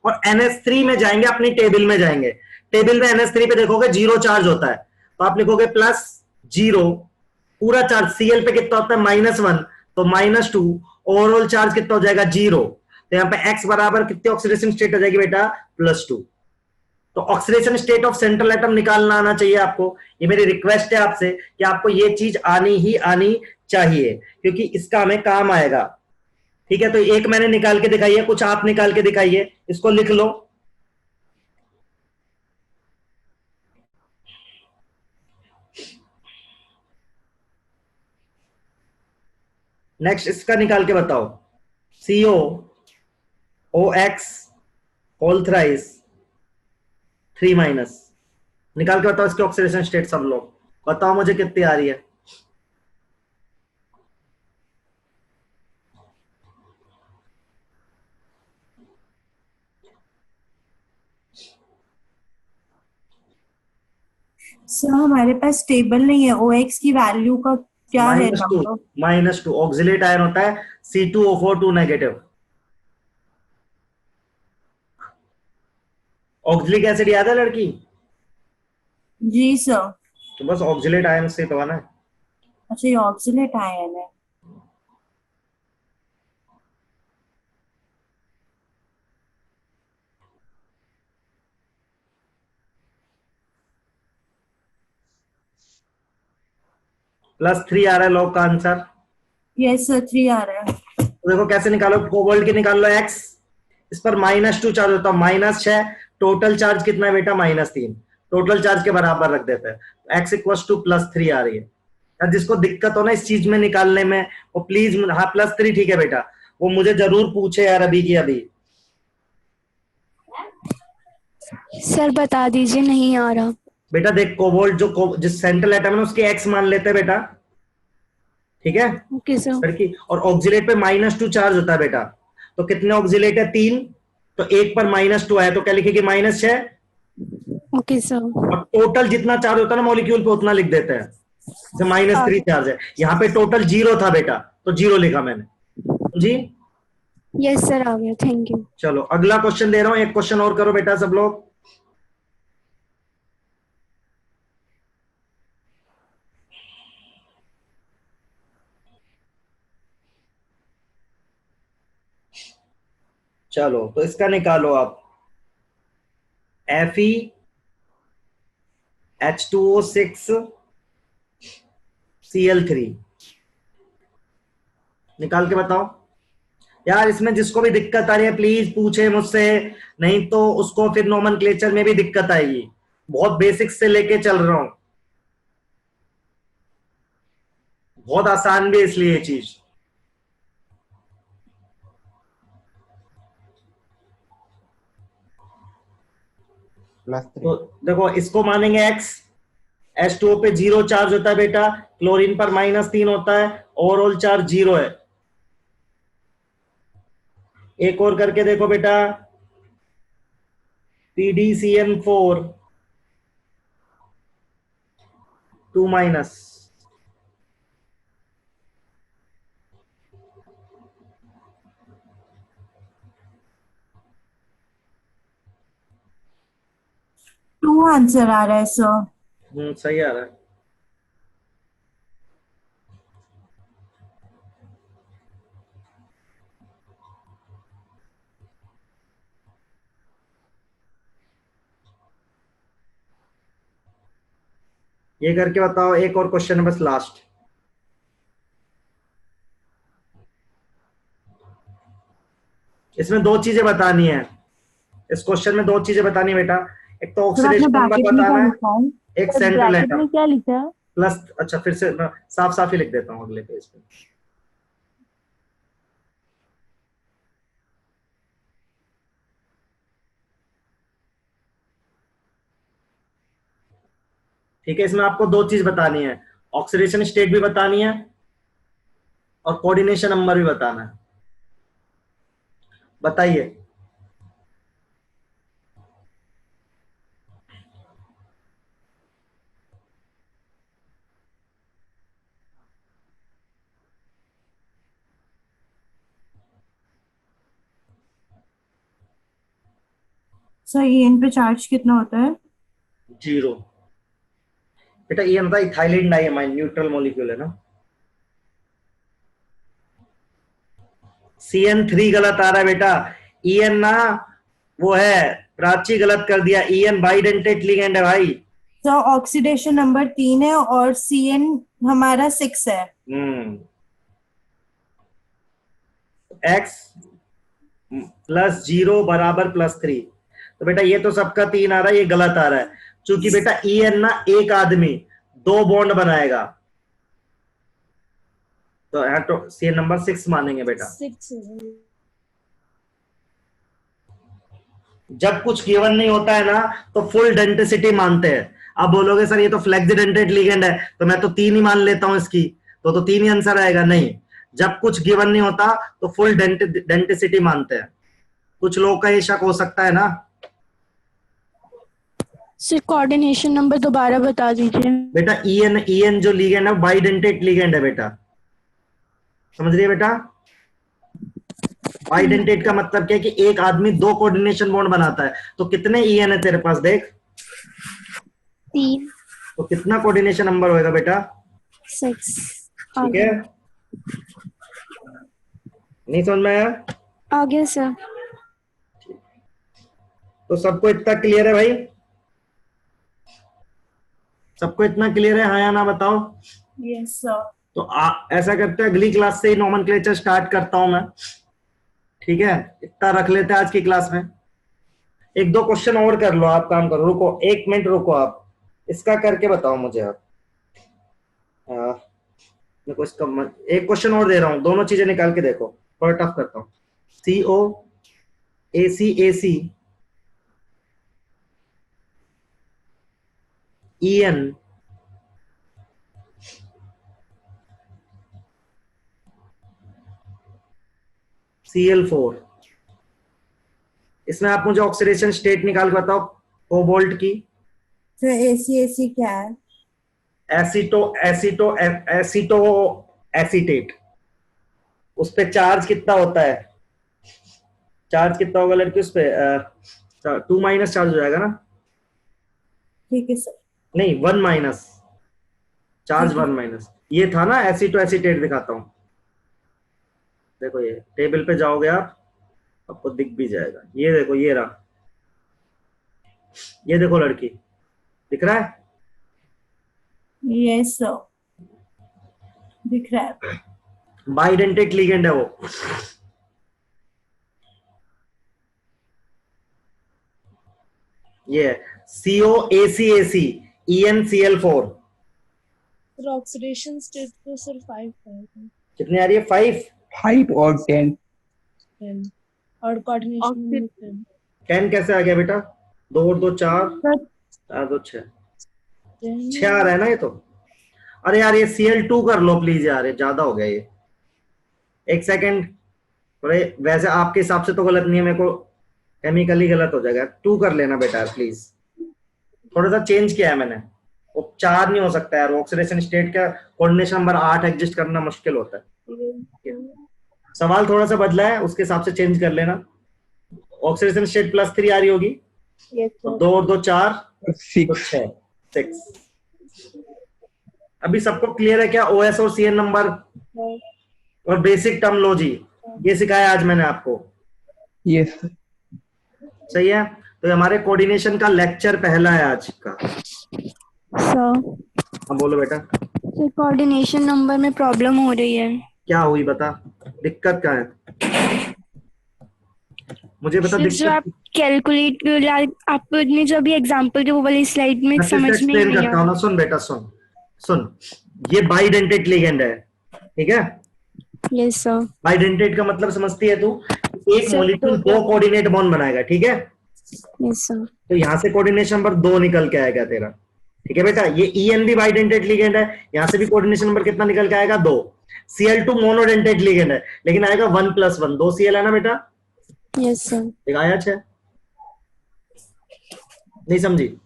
[SPEAKER 1] और NH3 में जाएंगे, अपनी टेबल में जाएंगे। टेबल में NH3 पे देखोगे जीरो चार्ज होता है, तो आप लिखोगे +0। पूरा चार्ज Cl पे कितना होता है -1, तो -2। ओवरऑल चार्ज कितना हो जाएगा 0। तो यहाँ पे X बराबर कितनी ऑक्सीडेशन स्टेट हो जाएगी बेटा? +2। तो oxidation state of central atom निकालना आना चाहिए आपको। ये मेरी रिक्वेस्ट है आपसे कि आपको ये चीज आनी ही आनी चाहिए, क्योंकि इसका हमें काम आएगा। ठीक है, तो एक मैंने निकाल के दिखाई है, कुछ आप निकाल के दिखाइए, इसको लिख लो। नेक्स्ट इसका निकाल के बताओ। COOX होल थ्राइस 3- निकाल के बताओ इसकी ऑक्सीडेशन स्टेट। सब लोग बताओ मुझे कितनी आ रही है।
[SPEAKER 3] सर हमारे पास टेबल नहीं है, OX की वैल्यू का क्या है नंबर?
[SPEAKER 1] -2 ऑक्सिलेट आयन होता है C2O4 नेगेटिव। ऑक्सिलिक एसिड याद है लड़की?
[SPEAKER 3] जी सर।
[SPEAKER 1] तो बस ऑक्सिलेट आयन से तो आना है।
[SPEAKER 3] अच्छा, ये ऑक्सीलेट आयन है।
[SPEAKER 1] +3 आ रहा है लॉग का आंसर।
[SPEAKER 3] यस सर, 3 आ रहा है।
[SPEAKER 1] तो देखो कैसे निकालो, कोबाल्ट के निकाल लो X, इस पर -2 चार्ज होता है, -6। टोटल चार्ज कितना है बेटा? -3। टोटल चार्ज के बराबर रख देते हैं, X = +3 आ रही है। यार जिसको दिक्कत हो ना इस चीज में निकालने में, वो प्लीज, हाँ +3 ठीक है बेटा, वो मुझे जरूर पूछे यार अभी की अभी।
[SPEAKER 2] सर बता दीजिए, नहीं आ रहा।
[SPEAKER 1] बेटा देख, कोबाल्ट जिस सेंट्रल एटम है ना उसके X मान लेते हैं बेटा, ठीक है
[SPEAKER 2] ओके सर।
[SPEAKER 1] लड़की। और ऑक्सिलेट पे -2 चार्ज होता है बेटा, तो कितने ऑक्सिलेट है? 3। तो एक पर -2 है, तो क्या लिखेगी? -6।
[SPEAKER 2] Okay sir.
[SPEAKER 1] और टोटल जितना चार्ज होता है ना मॉलिक्यूल पे उतना लिख देते हैं। जैसे -3 चार्ज है, यहाँ पे टोटल 0 था बेटा, तो 0 लिखा मैंने जी।
[SPEAKER 2] यस सर, आ गया, थैंक यू।
[SPEAKER 1] चलो अगला क्वेश्चन दे रहा हूं, एक क्वेश्चन और करो बेटा सब लोग। चलो तो इसका निकालो आप। FeH2O6Cl3 निकाल के बताओ यार। इसमें जिसको भी दिक्कत आ रही है प्लीज पूछे मुझसे, नहीं तो उसको फिर नोमेनक्लेचर में भी दिक्कत आएगी। बहुत बेसिक से लेके चल रहा हूं, बहुत आसान भी है इसलिए ये चीज। तो देखो इसको मानेंगे X, H2O पे 0 चार्ज होता है बेटा, क्लोरीन पर -3 होता है, ओवरऑल चार्ज 0 है। एक और करके देखो बेटा, PdCN4 2-।
[SPEAKER 3] टू आंसर आ रहा है सर।
[SPEAKER 1] सही आ रहा है। ये करके बताओ, एक और क्वेश्चन है बस लास्ट। इसमें दो चीजें बतानी है, इस क्वेश्चन में दो चीजें बतानी है बेटा। एक तो ऑक्सीडेशन नंबर बताना है, एक सेंट्रल एटम
[SPEAKER 5] क्या लिखा है?
[SPEAKER 1] प्लस। अच्छा फिर से मैं साफ साफ ही लिख देता हूँ अगले पेज पे। ठीक है, इसमें आपको दो चीज बतानी है, ऑक्सीडेशन स्टेट भी बतानी है और कोऑर्डिनेशन नंबर भी बताना है। बताइए।
[SPEAKER 3] सर EN पे चार्ज कितना होता है?
[SPEAKER 1] 0 बेटा। ये होता है इथाइलिन डाइअमाइन, न्यूट्रल मॉलिक्यूल है ना। CN3 गलत आ रहा है बेटा। EN ना वो है, प्राची गलत कर दिया। EN बाइडेंटेट लिगेंड है भाई।
[SPEAKER 3] सर ऑक्सीडेशन नंबर 3 है और CN हमारा 6 है।
[SPEAKER 1] X + 0 = +3। तो बेटा ये तो सबका 3 आ रहा है, ये गलत आ रहा है। क्योंकि बेटा EN ना एक आदमी 2 बॉन्ड बनाएगा, तो यहाँ तो CN नंबर 6 मानेंगे बेटा।
[SPEAKER 5] 6
[SPEAKER 1] जब कुछ गिवन नहीं होता है ना तो फुल डेंटिसिटी मानते हैं। अब बोलोगे सर ये तो फ्लेक्सिडेंटेट लिगेंड है, तो मैं तो 3 ही मान लेता हूं इसकी, तो 3 ही आंसर आएगा। नहीं, जब कुछ गिवन नहीं होता तो फुल डेंटिसिटी मानते हैं। कुछ लोग का ये शक हो सकता है ना।
[SPEAKER 2] सर कोऑर्डिनेशन नंबर दोबारा बता दीजिए।
[SPEAKER 1] बेटा EN जो लिगेंड है बाइडेंटेट लिगेंड है बेटा, समझ रही है बेटा। बाइडेंटेट का मतलब क्या है कि एक आदमी 2 कोऑर्डिनेशन बॉन्ड बनाता है। तो कितने EN है तेरे पास देख,
[SPEAKER 2] 3
[SPEAKER 1] तो कितना कोऑर्डिनेशन नंबर होएगा बेटा?
[SPEAKER 2] 6।
[SPEAKER 1] ठीक है, नहीं समझ में आया?
[SPEAKER 2] आ गया सर।
[SPEAKER 1] तो सबको इतना क्लियर है भाई? सबको इतना क्लियर है, हाँ या ना बताओ।
[SPEAKER 3] Yes sir.
[SPEAKER 1] तो ऐसा करते हैं, अगली क्लास से ही नोमेनक्लेचर स्टार्ट करता हूं मैं। ठीक है, इतना रख लेते हैं आज की क्लास में। एक दो क्वेश्चन और कर लो आप, काम करो। रुको 1 मिनट रुको, आप इसका करके बताओ मुझे। आप देखो इसका एक क्वेश्चन और दे रहा हूं, दोनों चीजें निकाल के देखो, थोड़ा टफ करता हूं। COACAC EN Cl4। इसमें आप मुझे ऑक्सीडेशन स्टेट निकाल के बताओ कोबाल्ट की।
[SPEAKER 3] सर ACAC क्या है?
[SPEAKER 1] एसिटो एसीटेट। उस पे चार्ज कितना होता है? चार्ज कितना होगा लड़की उस पे? 2- चार्ज हो जाएगा ना।
[SPEAKER 3] ठीक है सर।
[SPEAKER 1] नहीं 1- चार्ज 1-। ये था ना एसिटो एसीटेट, दिखाता हूं। देखो ये टेबल पे जाओगे आप, आपको दिख भी जाएगा। ये देखो, ये रहा, ये देखो लड़की, दिख रहा है?
[SPEAKER 3] यस सर, दिख रहा है।
[SPEAKER 1] बाइडेंटेट लिगेंड है वो। ये COACAC ENCl4।
[SPEAKER 5] ऑक्सीडेशन स्टेट तो सर 5 है।
[SPEAKER 1] कितनी आ रही है?
[SPEAKER 8] 5 और 10।
[SPEAKER 5] और कोऑर्डिनेशन
[SPEAKER 1] 10 कैसे आ गया बेटा? 2 और 2 4, 4 2 6 आ रहा है ना ये तो। अरे यार ये Cl2 कर लो प्लीज यार, ये ज्यादा हो गया ये। एक सेकेंड, वैसे आपके हिसाब से तो गलत नहीं है, मेरे को केमिकली गलत हो जाएगा। 2 कर लेना बेटा प्लीज, थोड़ा सा चेंज किया है मैंने। वो 4 नहीं हो सकता यार, ऑक्सीडेशन स्टेट का कोऑर्डिनेशन नंबर 8 एडजस्ट करना मुश्किल होता है। सवाल थोड़ा सा बदला है, उसके हिसाब से चेंज कर लेना। ऑक्सीडेशन स्टेट +3 आ रही होगी,
[SPEAKER 5] यस सर।
[SPEAKER 1] 2 और 2 4, तो
[SPEAKER 8] 6.
[SPEAKER 1] 6। अभी सबको क्लियर है क्या? OS और CN नंबर और बेसिक टर्मोलॉजी ये सिखाया आज मैंने आपको,
[SPEAKER 8] Yes.
[SPEAKER 1] सही है? तो ये हमारे कोऑर्डिनेशन का लेक्चर पहला है आज का।
[SPEAKER 2] सर
[SPEAKER 1] हाँ बोलो बेटा,
[SPEAKER 2] सर कोऑर्डिनेशन नंबर में प्रॉब्लम हो रही है।
[SPEAKER 1] क्या हुई बता, दिक्कत क्या है? मुझे बता
[SPEAKER 2] सर जो आप
[SPEAKER 1] दिक्कत।
[SPEAKER 2] कैलकुलेट आपने जो अभी एग्जांपल के वो वाली स्लाइड में
[SPEAKER 1] मैं फिर से
[SPEAKER 2] समझ में ही
[SPEAKER 1] एक्सप्लेन
[SPEAKER 2] नहीं
[SPEAKER 1] करता
[SPEAKER 2] आ
[SPEAKER 1] हूँ ना, सुन बेटा सुन सुन। ये बाइडेंटेट लिगेंड है, ठीक है?
[SPEAKER 2] Yes sir.
[SPEAKER 1] बाइडेंटेट का मतलब समझती है तू? एक
[SPEAKER 2] सर
[SPEAKER 1] मॉलिक्यूल
[SPEAKER 2] दो
[SPEAKER 1] दो कोऑर्डिनेट बॉन्ड बनाएगा, ठीक है?
[SPEAKER 2] Yes sir.
[SPEAKER 1] तो यहां से कोऑर्डिनेशन नंबर 2 निकल के आएगा तेरा, ठीक है बेटा? ये EN भी बाइडेंटेट लिगेंड है, यहां से भी कोऑर्डिनेशन नंबर कितना निकल के आएगा? 2। Cl2 मोनोडेंटेट लिगेंड है, लेकिन आएगा 1+1, 2 Cl है ना बेटा?
[SPEAKER 2] Yes sir.
[SPEAKER 1] ठीक आया? अच्छा नहीं समझी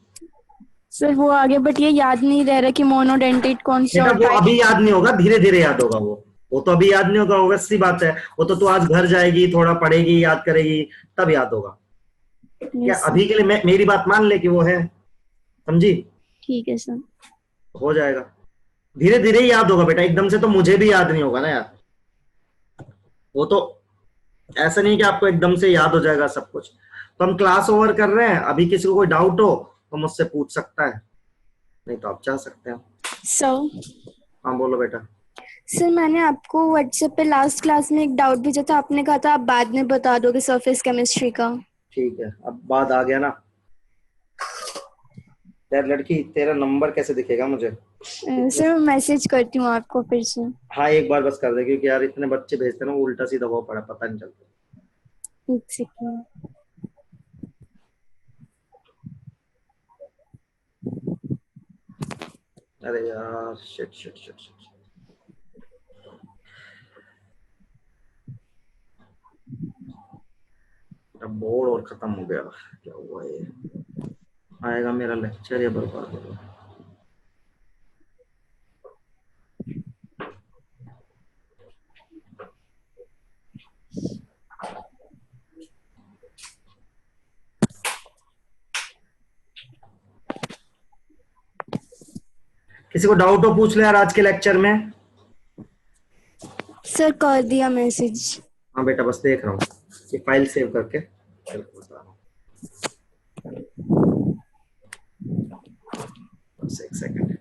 [SPEAKER 2] सर वो आगे बट ये याद नहीं रह रहा कि मोनोडेंटेट कौन सा
[SPEAKER 1] बेटा?
[SPEAKER 2] और
[SPEAKER 1] वो अभी याद नहीं होगा, धीरे धीरे याद होगा। वो तो अभी याद नहीं होगा, obvious सी बात है। वो तो तू आज घर जाएगी, थोड़ा पढ़ेगी, याद करेगी, तब याद होगा। क्या
[SPEAKER 2] यस
[SPEAKER 1] अभी के लिए मेरी बात मान ले कि वो है, समझी?
[SPEAKER 2] ठीक है सर।
[SPEAKER 1] हो जाएगा, धीरे धीरे ही याद होगा बेटा, एकदम से तो मुझे भी याद नहीं होगा ना यार। वो तो ऐसा नहीं कि आपको एकदम से याद हो जाएगा सब कुछ। तो हम क्लास ओवर कर रहे हैं, अभी किसी को कोई डाउट हो तो मुझसे पूछ सकता है, नहीं तो आप जा सकते हैं।
[SPEAKER 2] सर
[SPEAKER 1] हाँ बोलो बेटा।
[SPEAKER 2] सर मैंने आपको व्हाट्सएप पे लास्ट क्लास में एक डाउट भेजा था, आपने कहा था आप बाद में बता दोगे सरफेस केमिस्ट्री का।
[SPEAKER 1] ठीक है, अब बात आ गया ना यार। लड़की तेरा नंबर कैसे दिखेगा मुझे?
[SPEAKER 2] सर मैं मैसेज करती हूँ आपको फिर से।
[SPEAKER 1] हाँ एक बार बस कर दे, क्योंकि यार इतने बच्चे भेजते हैं ना, उल्टा सीधा वो पड़ा पता नहीं चलता।
[SPEAKER 2] एक सेकेंड।
[SPEAKER 1] अरे यार शिट शिट शिट शिट। अब बोर्ड और खत्म हो गया, क्या हुआ ये? आएगा मेरा लेक्चर या बर्बाद होगा? किसी को डाउट हो पूछ ले यार आज के लेक्चर में।
[SPEAKER 2] सर कर दिया मैसेज।
[SPEAKER 1] हाँ बेटा बस देख रहा हूँ, ये फाइल सेव करके चल बता रहा हूँ। बस एक सेकंड।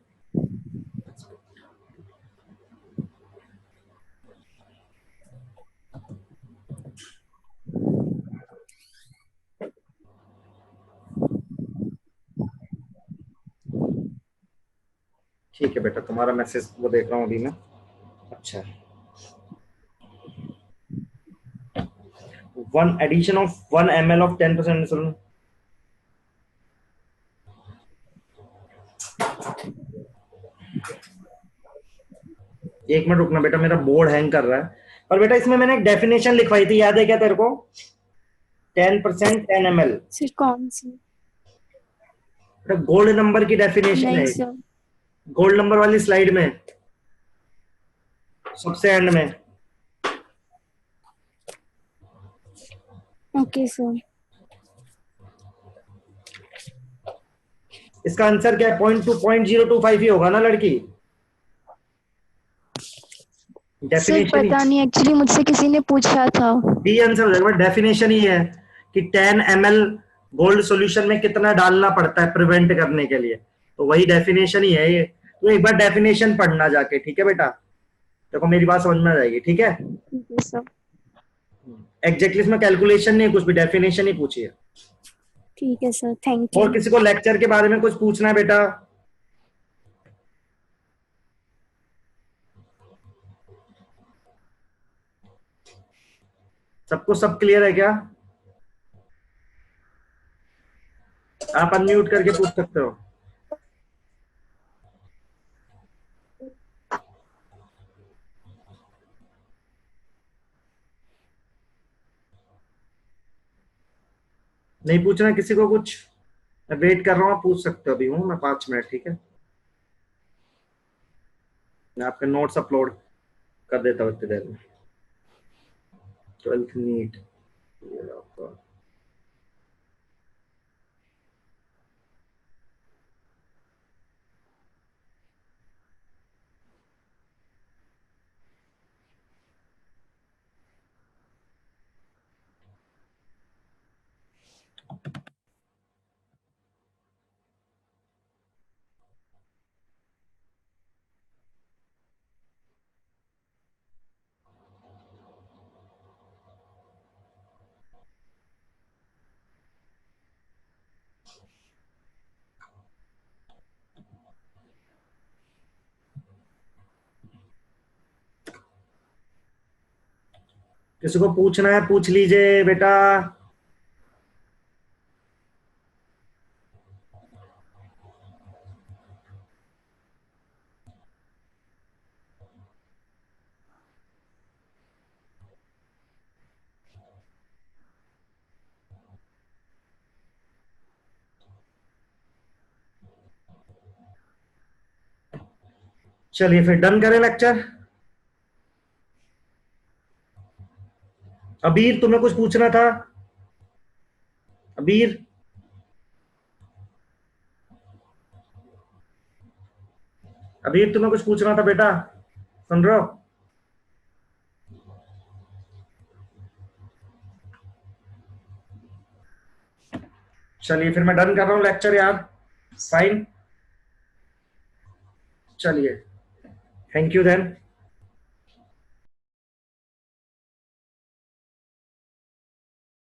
[SPEAKER 1] ठीक है बेटा, तुम्हारा मैसेज वो देख रहा हूँ अभी मैं। अच्छा, 1 addition of 1 ml of 10% insulin। एक मिनट रुकना बेटा, मेरा बोर्ड हैंग कर रहा है। पर बेटा इसमें मैंने एक डेफिनेशन लिखवाई थी, याद है क्या तेरे को? 10% 10 ml।
[SPEAKER 2] सर कौन सी?
[SPEAKER 1] गोल्ड नंबर की डेफिनेशन
[SPEAKER 2] नहीं
[SPEAKER 1] है,
[SPEAKER 2] सर।
[SPEAKER 1] गोल्ड नंबर वाली स्लाइड में सबसे एंड में।
[SPEAKER 2] Okay sir.
[SPEAKER 1] इसका आंसर क्या है? 0.025 ही होगा ना लड़की?
[SPEAKER 2] सर
[SPEAKER 1] डेफिनेशन
[SPEAKER 2] पता नहीं, एक्चुअली मुझसे किसी ने पूछा था।
[SPEAKER 1] बी आंसर हो जाएगा। डेफिनेशन ही है कि 10 ml गोल्ड सॉल्यूशन में कितना डालना पड़ता है प्रिवेंट करने के लिए, तो वही डेफिनेशन ही है ये। तो एक बार डेफिनेशन पढ़ना जाके, ठीक है बेटा? देखो मेरी बात समझ में आ जाएगी, ठीक है?
[SPEAKER 2] ठीक है सर।
[SPEAKER 1] एग्जैक्टली इसमें कैलकुलेशन नहीं है कुछ भी, डेफिनेशन ही पूछी है।
[SPEAKER 2] ठीक है सर, थैंक यू।
[SPEAKER 1] और किसी को लेक्चर के बारे में कुछ पूछना है बेटा? सबको सब क्लियर है क्या? आप अनम्यूट करके पूछ सकते हो। नहीं पूछना किसी को कुछ? मैं वेट कर रहा हूँ, पूछ सकते हो, अभी हूँ मैं 5 मिनट, ठीक है? मैं आपके नोट्स अपलोड कर देता हूँ इतनी देर में। 12th नीट आपका किसी को पूछना है पूछ लीजिए बेटा। चलिए फिर डन करें लेक्चर। अबीर तुम्हें कुछ पूछना था? अबीर, अबीर तुम्हें कुछ पूछना था बेटा, सुन रहे हो? चलिए फिर मैं डन कर रहा हूं लेक्चर यार। फाइन, चलिए, थैंक यू देन।